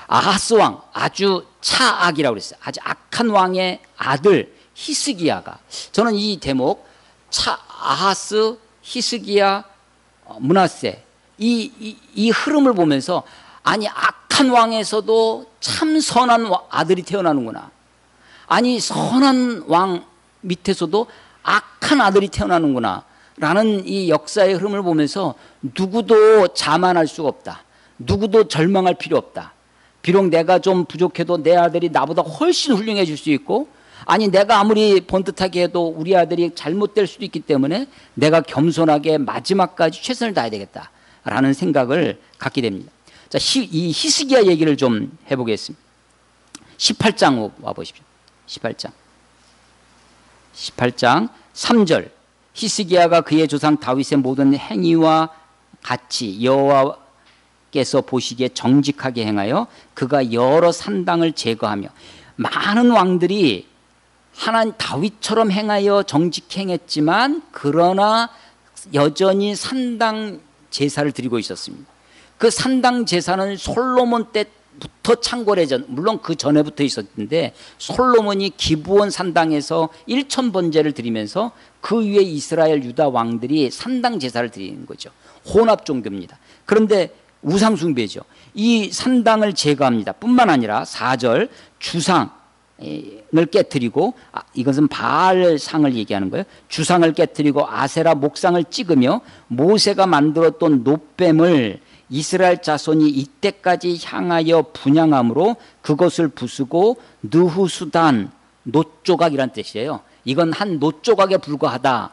아하스 왕 아주 차악이라고 그랬어요. 아주 악한 왕의 아들 히스기야가 저는 이 대목 아하스 히스기야 므낫세 이 흐름을 보면서 악한 왕에서도 참 선한 아들이 태어나는구나. 선한 왕 밑에서도 악한 아들이 태어나는구나 라는 이 역사의 흐름을 보면서 누구도 자만할 수가 없다. 누구도 절망할 필요 없다. 비록 내가 좀 부족해도 내 아들이 나보다 훨씬 훌륭해질 수 있고 내가 아무리 번듯하게 해도 우리 아들이 잘못될 수도 있기 때문에 내가 겸손하게 마지막까지 최선을 다해야 되겠다라는 생각을 갖게 됩니다. 자, 이 히스기야 얘기를 좀 해보겠습니다. 18장 와보십시오. 18장 3절 히스기야가 그의 조상 다윗의 모든 행위와 같이 여호와께서 보시기에 정직하게 행하여 그가 여러 산당을 제거하며 많은 왕들이 하나님 다윗처럼 행하여 정직히 행했지만 그러나 여전히 산당 제사를 드리고 있었습니다. 그 산당 제사는 솔로몬 때부터 창궐해전 물론 그 전에부터 있었는데 솔로몬이 기브온 산당에서 1000번제를 드리면서 그 위에 이스라엘 유다 왕들이 산당 제사를 드리는 거죠. 혼합 종교입니다. 그런데 우상 숭배죠. 이 산당을 제거합니다. 뿐만 아니라 4절 주상을 깨뜨리고, 이것은 바알상을 얘기하는 거예요. 주상을 깨뜨리고 아세라 목상을 찍으며 모세가 만들었던 놋뱀을 이스라엘 자손이 이때까지 향하여 분향함으로 그것을 부수고 느후수단, 놋조각이란 뜻이에요. 이건 한 놋조각에 불과하다라고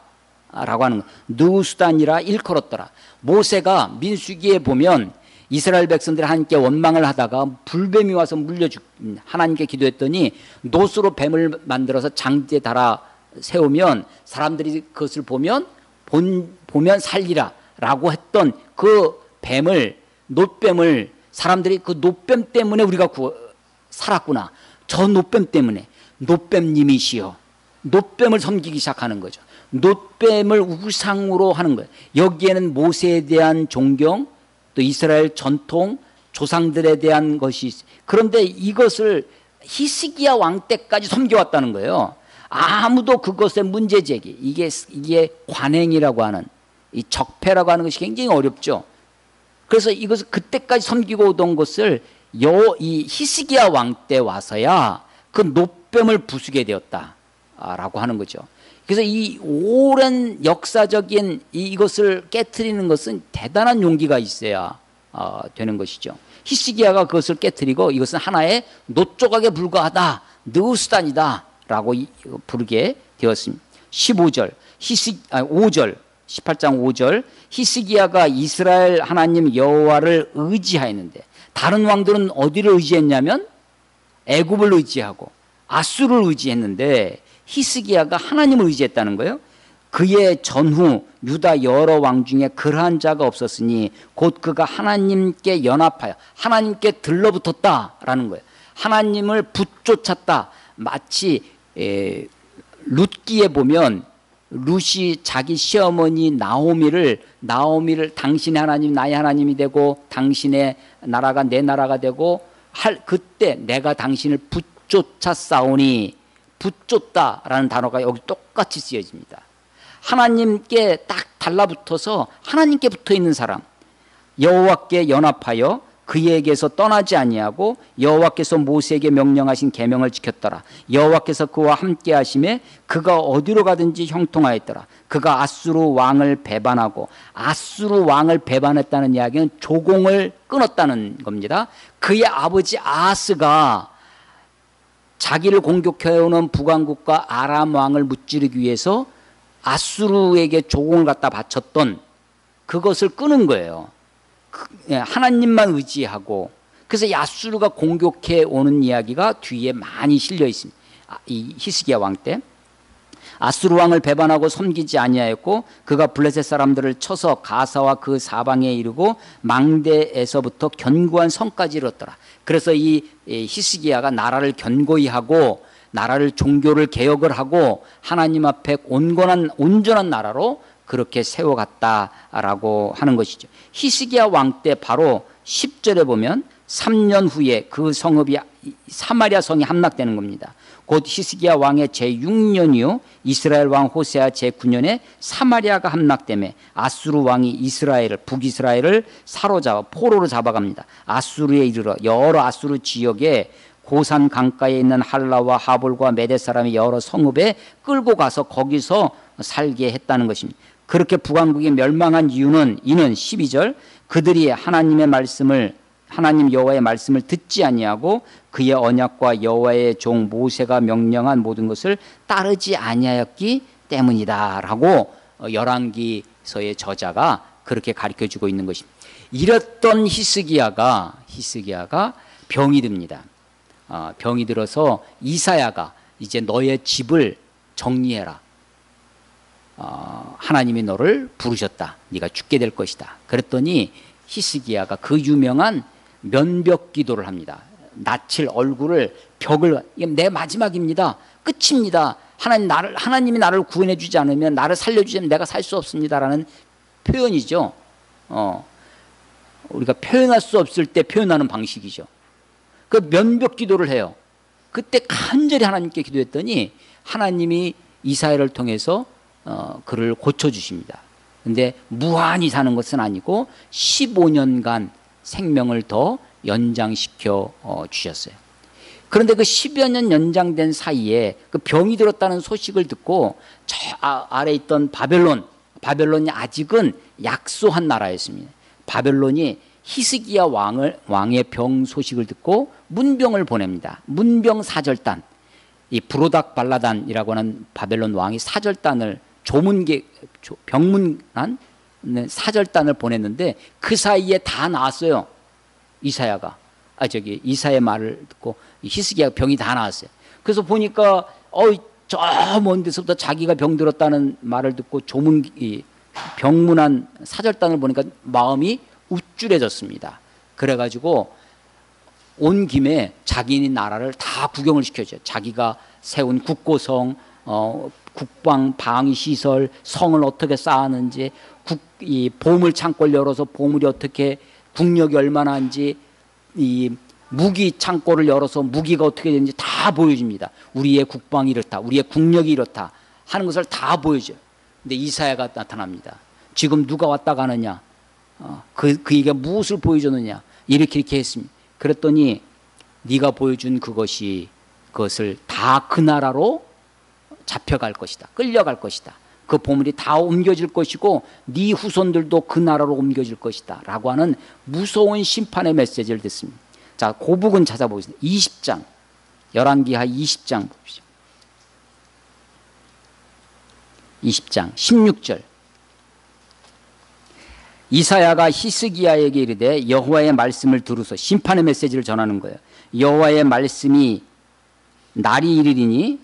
하는 거예요. 느후수단이라 일컬었더라. 모세가 민수기에 보면 이스라엘 백성들이 하나님께 원망을 하다가 불뱀이 와서 하나님께 기도했더니 놋으로 뱀을 만들어서 장대에 달아 세우면 사람들이 그것을 보면 살리라 라고 했던 그 뱀을, 놋뱀을 사람들이 그 놋뱀 때문에 우리가 살았구나. 저 놋뱀 때문에 놋뱀님이시여. 놋뱀을 섬기기 시작하는 거죠. 놋뱀을 우상으로 하는 거예요. 여기에는 모세에 대한 존경, 또 이스라엘 전통, 조상들에 대한 것이 있어요. 그런데 이것을 히스기야 왕 때까지 섬겨왔다는 거예요. 아무도 그것에 문제 제기, 이게 관행이라고 하는, 이 적폐라고 하는 것이 굉장히 어렵죠. 그래서 이것을 그때까지 섬기고 오던 것을 이 히스기야 왕 때 와서야 그 놋뱀을 부수게 되었다라고 하는 거죠. 그래서 이 오랜 역사적인 이것을 깨트리는 것은 대단한 용기가 있어야 되는 것이죠. 히스기야가 그것을 깨트리고 이것은 하나의 놋조각에 불과하다, 느우스단이다 라고 부르게 되었습니다. 5절 18장 5절 히스기야가 이스라엘 하나님 여호와를 의지하였는데, 다른 왕들은 어디를 의지했냐면 애굽을 의지하고 아수를 의지했는데 히스기야가 하나님을 의지했다는 거예요. 그의 전후 유다 여러 왕 중에 그러한 자가 없었으니 곧 그가 하나님께 연합하여 하나님께 들러붙었다라는 거예요. 하나님을 붙쫓았다. 마치 룻기에 보면 룻이 자기 시어머니 나오미를 당신의 하나님 나의 하나님이 되고 당신의 나라가 내 나라가 되고 그때 내가 당신을 붙쫓아 싸우니, 붙쫓다라는 단어가 여기 똑같이 쓰여집니다. 하나님께 딱 달라붙어서 하나님께 붙어있는 사람, 여호와께 연합하여 그에게서 떠나지 아니하고 여호와께서 모세에게 명령하신 계명을 지켰더라. 여호와께서 그와 함께 하심에 그가 어디로 가든지 형통하였더라. 그가 아수르 왕을 배반하고, 아수르 왕을 배반했다는 이야기는 조공을 끊었다는 겁니다. 그의 아버지 아하스가 자기를 공격해오는 북왕국과 아람 왕을 무찌르기 위해서 아수르에게 조공을 갖다 바쳤던 그것을 끊은 거예요. 하나님만 의지하고. 그래서 이 아수르가 공격해 오는 이야기가 뒤에 많이 실려 있습니다. 이 히스기야 왕 때 아수르 왕을 배반하고 섬기지 아니하였고 그가 블레셋 사람들을 쳐서 가사와 그 사방에 이르고 망대에서부터 견고한 성까지 이뤘더라. 그래서 이 히스기야가 나라를 견고히 하고 나라를 종교를 개혁을 하고 하나님 앞에 온전한 나라로 그렇게 세워갔다라고 하는 것이죠. 히스기야 왕 때 바로 10절에 보면 3년 후에 그 성읍이 사마리아 성이 함락되는 겁니다. 곧 히스기야 왕의 제6년 이후 이스라엘 왕 호세아 제9년에 사마리아가 함락되며 아수르 왕이 북이스라엘을 사로잡아 포로로 잡아갑니다. 아수르에 이르러 여러 아수르 지역에 고산 강가에 있는 할라와 하볼과 메대 사람이 여러 성읍에 끌고 가서 거기서 살게 했다는 것입니다. 그렇게 북왕국이 멸망한 이유는 이는 12절 그들이 하나님 여호와의 말씀을 듣지 아니하고 그의 언약과 여호와의 종 모세가 명령한 모든 것을 따르지 아니하였기 때문이다라고 열왕기서의 저자가 그렇게 가르쳐주고 있는 것입니다. 이랬던 히스기야가 병이 듭니다. 병이 들어서 이사야가 이제 너의 집을 정리해라. 하나님이 너를 부르셨다. 네가 죽게 될 것이다. 그랬더니 히스기야가 그 유명한 면벽 기도를 합니다. 낯을 얼굴을 벽을 내 마지막입니다. 끝입니다. 하나님이 나를 구원해 주지 않으면 나를 살려 주지 않으면 내가 살 수 없습니다라는 표현이죠. 우리가 표현할 수 없을 때 표현하는 방식이죠. 그 면벽 기도를 해요. 그때 간절히 하나님께 기도했더니 하나님이 이사야를 통해서 그를 고쳐 주십니다. 근데 무한히 사는 것은 아니고 15년간 생명을 더 연장시켜 주셨어요. 그런데 그 10여 년 연장된 사이에 그 병이 들었다는 소식을 듣고 저 아래 있던 바벨론이 아직은 약소한 나라였습니다. 바벨론이 히스기야 왕의 병 소식을 듣고 문병을 보냅니다. 문병 사절단, 이 브로닥 발라단이라고 하는 바벨론 왕이 사절단을 병문안 사절단을 보냈는데 그 사이에 다 나왔어요. 이사야의 말을 듣고 히스기야 병이 다 나왔어요. 그래서 보니까 저 먼 데서부터 자기가 병들었다는 말을 듣고 병문안 사절단을 보니까 마음이 우쭐해졌습니다. 그래가지고 온 김에 자기 나라를 다 구경을 시켜줘요. 자기가 세운 국고성, 국방 방위 시설, 성을 어떻게 쌓았는지, 이 보물 창고를 열어서 보물이 어떻게 국력이 얼마나인지, 이 무기 창고를 열어서 무기가 어떻게 되는지 다 보여줍니다. 우리의 국방이 이렇다, 우리의 국력이 이렇다 하는 것을 다 보여줘요. 근데 이사야가 나타납니다. 지금 누가 왔다 가느냐, 그에게 무엇을 보여줬느냐, 이렇게 했습니다. 그랬더니 네가 보여준 그것을 다 그 나라로 잡혀갈 것이다, 끌려갈 것이다, 그 보물이 다 옮겨질 것이고 네 후손들도 그 나라로 옮겨질 것이다 라고 하는 무서운 심판의 메시지를 듣습니다. 자, 그 부분 찾아보겠습니다. 20장, 열왕기하 20장 봅시다. 20장 16절. 이사야가 히스기야에게 이르되 여호와의 말씀을 들으소. 심판의 메시지를 전하는 거예요. 여호와의 말씀이 날이 이르리니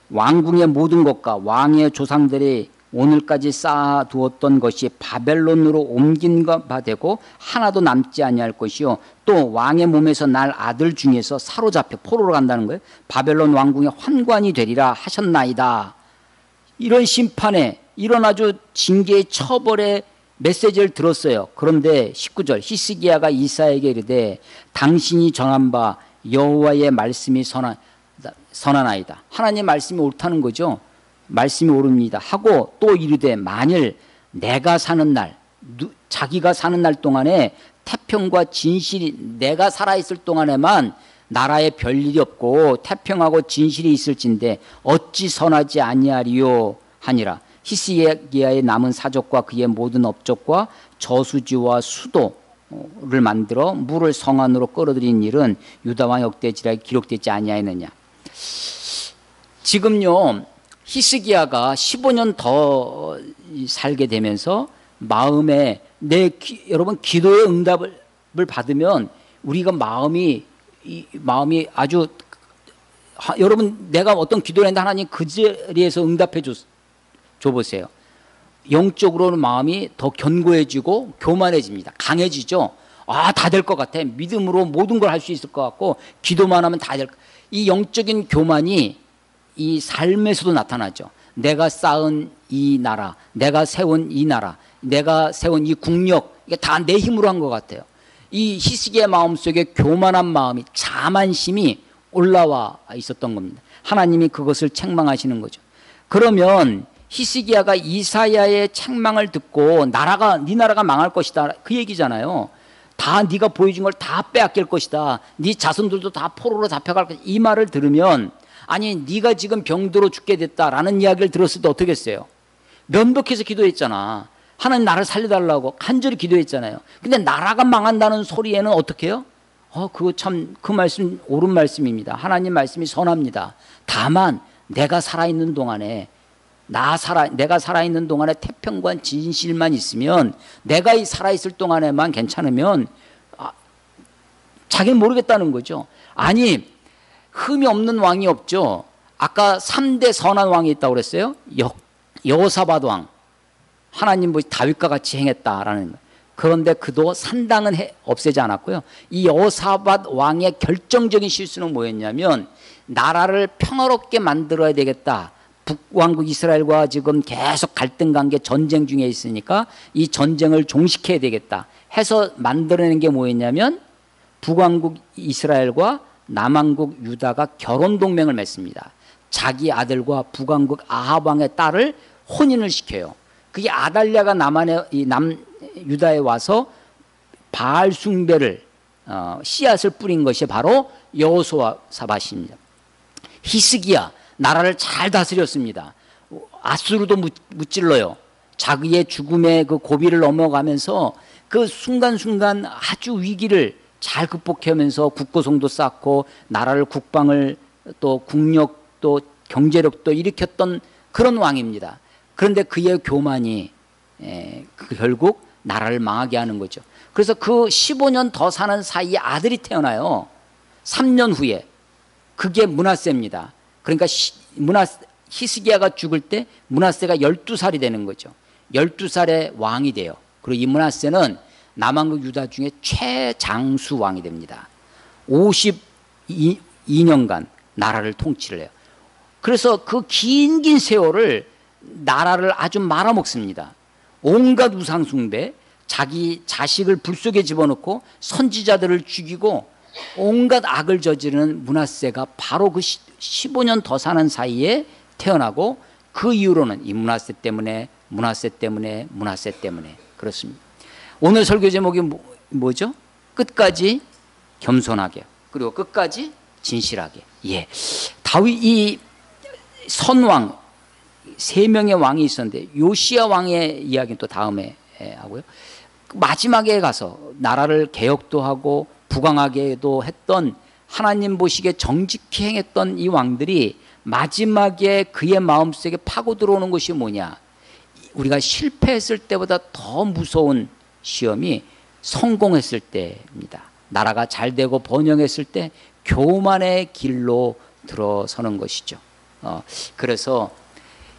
왕궁의 모든 것과 왕의 조상들이 오늘까지 쌓아두었던 것이 바벨론으로 옮긴 바 되고 하나도 남지 아니할 것이요, 또 왕의 몸에서 날 아들 중에서 사로잡혀 포로로 간다는 거예요. 바벨론 왕궁의 환관이 되리라 하셨나이다. 이런 심판에, 이런 아주 징계의 처벌의 메시지를 들었어요. 그런데 19절, 히스기야가 이사야에게 이르되 당신이 전한 바 여호와의 말씀이 선하나이다. 하나님의 말씀이 옳다는 거죠. 말씀이 옳습니다 하고 또 이르되 만일 내가 사는 날, 자기가 사는 날 동안에 태평과 진실이, 내가 살아있을 동안에만 나라에 별일이 없고 태평하고 진실이 있을진데 어찌 선하지 아니하리요 하니라. 히스기야의 남은 사족과 그의 모든 업적과 저수지와 수도를 만들어 물을 성 안으로 끌어들인 일은 유다왕 역대지라에 기록되지 아니하였느냐. 지금요, 히스기야가 15년 더 살게 되면서 마음에 여러분 기도의 응답을 받으면 우리가 마음이 아주, 여러분 내가 어떤 기도를 했는데 하나님 그 자리에서 응답해 줘보세요. 영적으로는 마음이 더 견고해지고 교만해집니다. 강해지죠. 다 될 것 같아. 믿음으로 모든 걸 할 수 있을 것 같고 기도만 하면 다 될 것. 이 영적인 교만이 이 삶에서도 나타나죠. 내가 쌓은 이 나라, 내가 세운 이 나라, 내가 세운 이 국력, 이게 다 내 힘으로 한 것 같아요. 이 히스기야의 마음속에 교만한 마음이, 자만심이 올라와 있었던 겁니다. 하나님이 그것을 책망하시는 거죠. 그러면 히스기야가 이사야의 책망을 듣고 네 나라가 망할 것이다 그 얘기잖아요. 다 네가 보여준 걸 다 빼앗길 것이다, 네 자손들도 다 포로로 잡혀갈 것이다, 이 말을 들으면, 아니 네가 지금 병들어 죽게 됐다라는 이야기를 들었을 때 어떻게 했어요? 면도해서 기도했잖아. 하나님 나를 살려달라고 간절히 기도했잖아요. 근데 나라가 망한다는 소리에는 어떻게 해요? 그거 참, 그 말씀 옳은 말씀입니다. 하나님 말씀이 선합니다. 다만 내가 살아있는 동안에 내가 살아있는 동안에 태평과 진실만 있으면, 내가 살아있을 동안에만 괜찮으면 자기는 모르겠다는 거죠. 아니 흠이 없는 왕이 없죠. 아까 3대 선한 왕이 있다고 그랬어요. 여호사밧 왕, 하나님 다윗과 같이 행했다라는 거예요. 그런데 그도 산당은 없애지 않았고요. 이 여호사밧 왕의 결정적인 실수는 뭐였냐면, 나라를 평화롭게 만들어야 되겠다, 북왕국 이스라엘과 지금 계속 갈등 관계, 전쟁 중에 있으니까 이 전쟁을 종식해야 되겠다 해서 만들어낸 게 뭐였냐면, 북왕국 이스라엘과 남왕국 유다가 결혼 동맹을 맺습니다. 자기 아들과 북왕국 아합 왕의 딸을 혼인을 시켜요. 그게 아달랴가 유다에 와서 바알 숭배를 씨앗을 뿌린 것이 바로 여호사밧입니다. 히스기야 나라를 잘 다스렸습니다. 아수르도 무찔러요. 자기의 죽음의 그 고비를 넘어가면서 그 순간순간 아주 위기를 잘 극복하면서 국고성도 쌓고 나라를 국방을 또 국력도 경제력도 일으켰던 그런 왕입니다. 그런데 그의 교만이 결국 나라를 망하게 하는 거죠. 그래서 그 15년 더 사는 사이에 아들이 태어나요. 3년 후에. 그게 므낫세입니다. 그러니까 히스기야가 죽을 때 므낫세가 12살이 되는 거죠. 12살에 왕이 돼요. 그리고 이 므낫세는 남왕국 유다 중에 최장수 왕이 됩니다. 52년간 나라를 통치를 해요. 그래서 그 긴 세월을 나라를 아주 말아먹습니다. 온갖 우상숭배, 자기 자식을 불 속에 집어넣고 선지자들을 죽이고 온갖 악을 저지르는 므낫세가 바로 그 15년 더 사는 사이에 태어나고 그 이후로는 이 므낫세 때문에 그렇습니다. 오늘 설교 제목이 뭐죠? 끝까지 겸손하게 그리고 끝까지 진실하게. 예, 다윗 이 선왕 3명의 왕이 있었는데 요시야 왕의 이야기는 또 다음에 하고요. 마지막에 가서 나라를 개혁도 하고 부강하게도 했던 하나님 보시기에 정직히 행했던 이 왕들이 마지막에 그의 마음속에 파고 들어오는 것이 뭐냐? 우리가 실패했을 때보다 더 무서운 시험이 성공했을 때입니다. 나라가 잘 되고 번영했을 때 교만의 길로 들어서는 것이죠. 그래서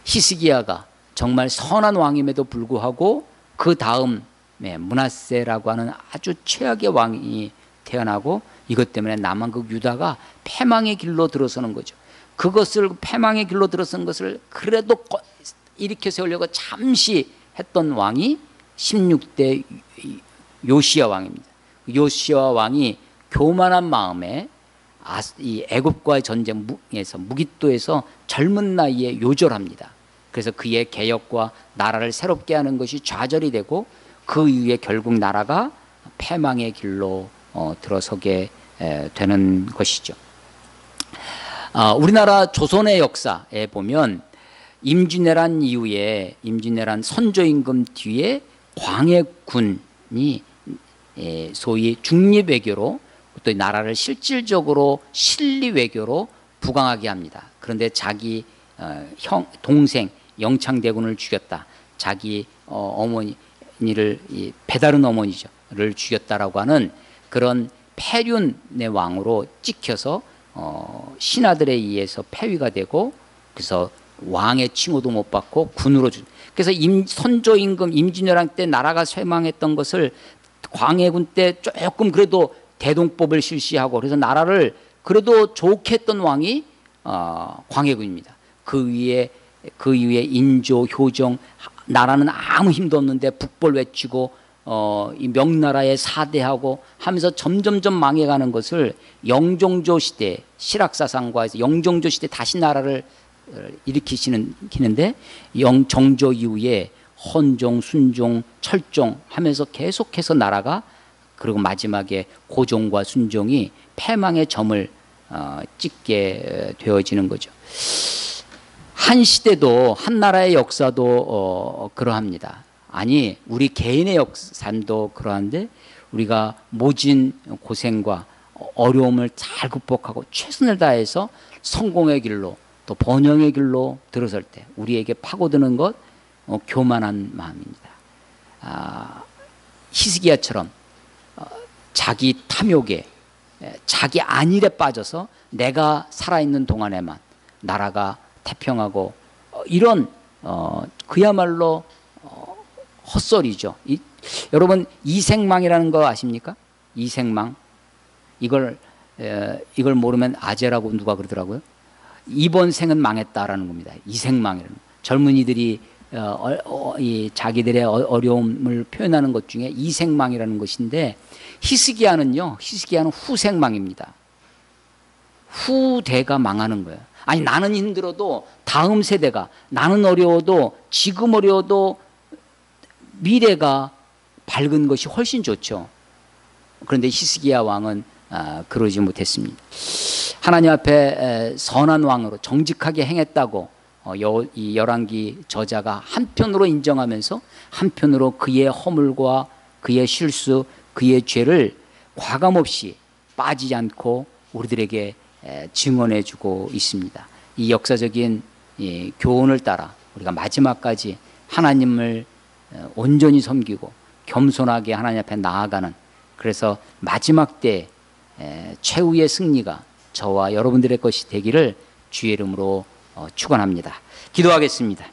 히스기야가 정말 선한 왕임에도 불구하고 그 다음 므낫세라고 하는 아주 최악의 왕이 태어나고 이것 때문에 남왕국 유다가 패망의 길로 들어서는 거죠. 그것을 패망의 길로 들어선 것을 그래도 일으켜 세우려고 잠시 했던 왕이 16대 요시야 왕입니다. 요시야 왕이 교만한 마음에 이 애굽과의 전쟁에서 무기또에서 젊은 나이에 요절합니다. 그래서 그의 개혁과 나라를 새롭게 하는 것이 좌절이 되고 그 이후에 결국 나라가 패망의 길로 들어서게 되는 것이죠. 우리나라 조선의 역사에 보면 임진왜란 이후에 임진왜란 선조임금 뒤에 광해군이 소위 중립외교로 또 나라를 실질적으로 실리외교로 부강하게 합니다. 그런데 자기 동생 영창대군을 죽였다. 자기 어머니를 배다른 어머니를 죽였다라고 하는 그런 폐륜의 왕으로 찍혀서 신하들에 의해서 폐위가 되고 그래서 왕의 칭호도 못 받고 군으로 그래서 선조임금 임진왜란 때 나라가 쇠망했던 것을 광해군 때 조금 그래도 대동법을 실시하고 그래서 나라를 그래도 좋게 했던 왕이 광해군입니다. 그 위에 인조, 효정 나라는 아무 힘도 없는데 북벌 외치고 이 명나라에 사대하고 하면서 점점점 망해가는 것을 영종조 시대 실학사상과에서 영종조 시대 다시 나라를 일으키시는데 정조 이후에 헌종, 순종, 철종 하면서 계속해서 나라가 그리고 마지막에 고종과 순종이 패망의 점을 찍게 되어지는 거죠. 한 시대도 한 나라의 역사도 그러합니다. 아니 우리 개인의 삶도 그러한데 우리가 모진 고생과 어려움을 잘 극복하고 최선을 다해서 성공의 길로 또 번영의 길로 들어설 때 우리에게 파고드는 것 교만한 마음입니다. 히스기야처럼 자기 탐욕에 자기 안일에 빠져서 내가 살아있는 동안에만 나라가 태평하고 이런 그야말로 헛소리죠. 여러분 이생망이라는 거 아십니까? 이생망 이걸 모르면 아재라고 누가 그러더라고요. 이번 생은 망했다라는 겁니다. 이생망이라는 거. 젊은이들이 자기들의 어려움을 표현하는 것 중에 이생망이라는 것인데 히스기야는 후생망입니다. 후대가 망하는 거예요. 아니 나는 힘들어도 다음 세대가 나는 어려워도 지금 어려워도 미래가 밝은 것이 훨씬 좋죠. 그런데 히스기야 왕은 그러지 못했습니다. 하나님 앞에 선한 왕으로 정직하게 행했다고 이 열왕기 저자가 한편으로 인정하면서 한편으로 그의 허물과 그의 실수, 그의 죄를 과감없이 빠지지 않고 우리들에게 증언해주고 있습니다. 이 역사적인 교훈을 따라 우리가 마지막까지 하나님을 온전히 섬기고 겸손하게 하나님 앞에 나아가는, 그래서 마지막 때 최후의 승리가 저와 여러분들의 것이 되기를 주의 이름으로 축원합니다. 기도하겠습니다.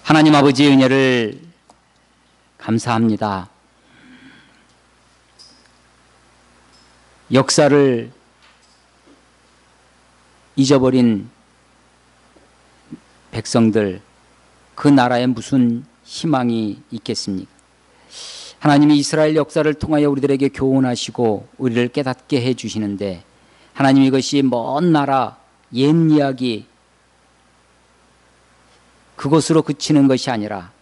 하나님 아버지의 은혜를 감사합니다. 역사를 잊어버린 백성들, 그 나라에 무슨 희망이 있겠습니까? 하나님이 이스라엘 역사를 통하여 우리들에게 교훈하시고 우리를 깨닫게 해주시는데, 하나님 이것이 먼 나라 옛 이야기 그것으로 그치는 것이 아니라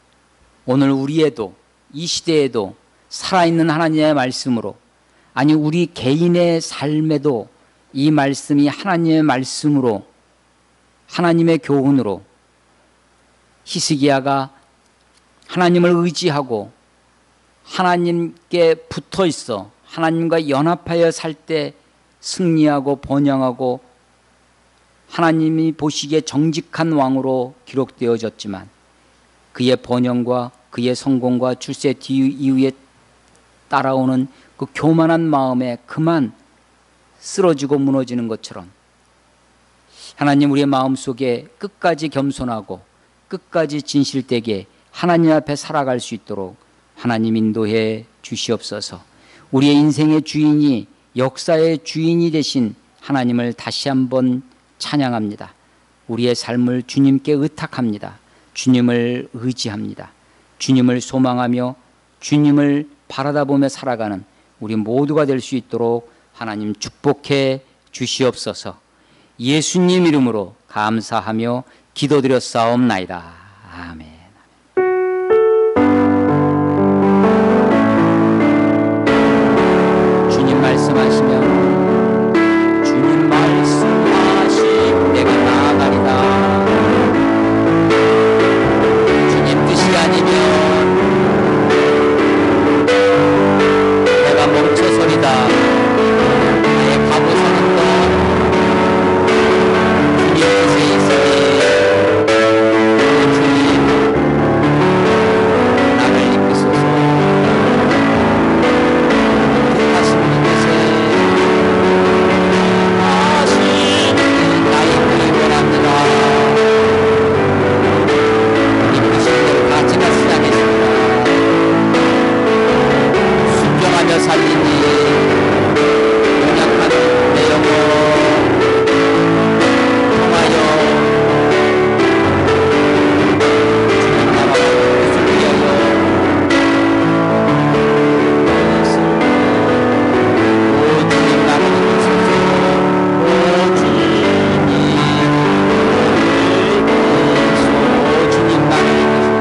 오늘 우리에도, 이 시대에도 살아있는 하나님의 말씀으로, 아니 우리 개인의 삶에도 이 말씀이 하나님의 말씀으로, 하나님의 교훈으로, 히스기야가 하나님을 의지하고 하나님께 붙어 있어 하나님과 연합하여 살 때 승리하고 번영하고 하나님이 보시기에 정직한 왕으로 기록되어졌지만, 그의 번영과 그의 성공과 출세 이후에 따라오는 그 교만한 마음에 그만 쓰러지고 무너지는 것처럼, 하나님 우리의 마음속에 끝까지 겸손하고 끝까지 진실되게 하나님 앞에 살아갈 수 있도록 하나님 인도해 주시옵소서. 우리의 인생의 주인이, 역사의 주인이 되신 하나님을 다시 한번 찬양합니다. 우리의 삶을 주님께 의탁합니다. 주님을 의지합니다. 주님을 소망하며 주님을 바라다보며 살아가는 우리 모두가 될 수 있도록 하나님 축복해 주시옵소서. 예수님 이름으로 감사하며 기도드렸사옵나이다. 아멘. 주님 말씀하시면, 주님 말씀하시면 내가 나아가리라. 주님 뜻이 아니면 내가 멈춰서리다. 나의 가보서는 것 주님 뜻에 있으니 주님 나를 이끄소서. 하시는 것에 하시는 나의 길을 원합니다. 이끄신 대로 같이 시작했습니다. 순종하며 살리니 연약한 내 영혼 통하여 주님 나라와 뜻을 위하여 오 주님 나를 이끄소서. 오 주님 이끄소서. 주님 나를 이끄소서.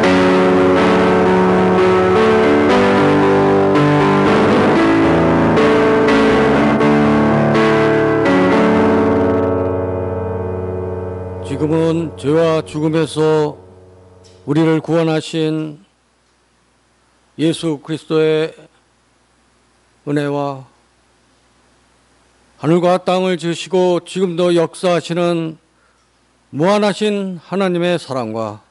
지금은 죄와 죽음에서 우리를 구원하신 예수 그리스도의 은혜와 하늘과 땅을 지으시고 지금도 역사하시는 무한하신 하나님의 사랑과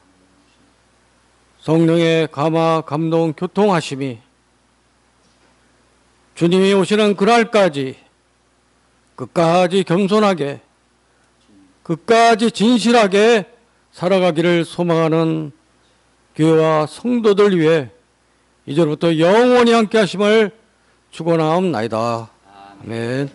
성령의 감화, 감동, 교통하심이 주님이 오시는 그날까지 끝까지 겸손하게, 끝까지 진실하게 살아가기를 소망하는 교회와 성도들 위해 이제부터 영원히 함께 하심을 축원하옵나이다. 아멘.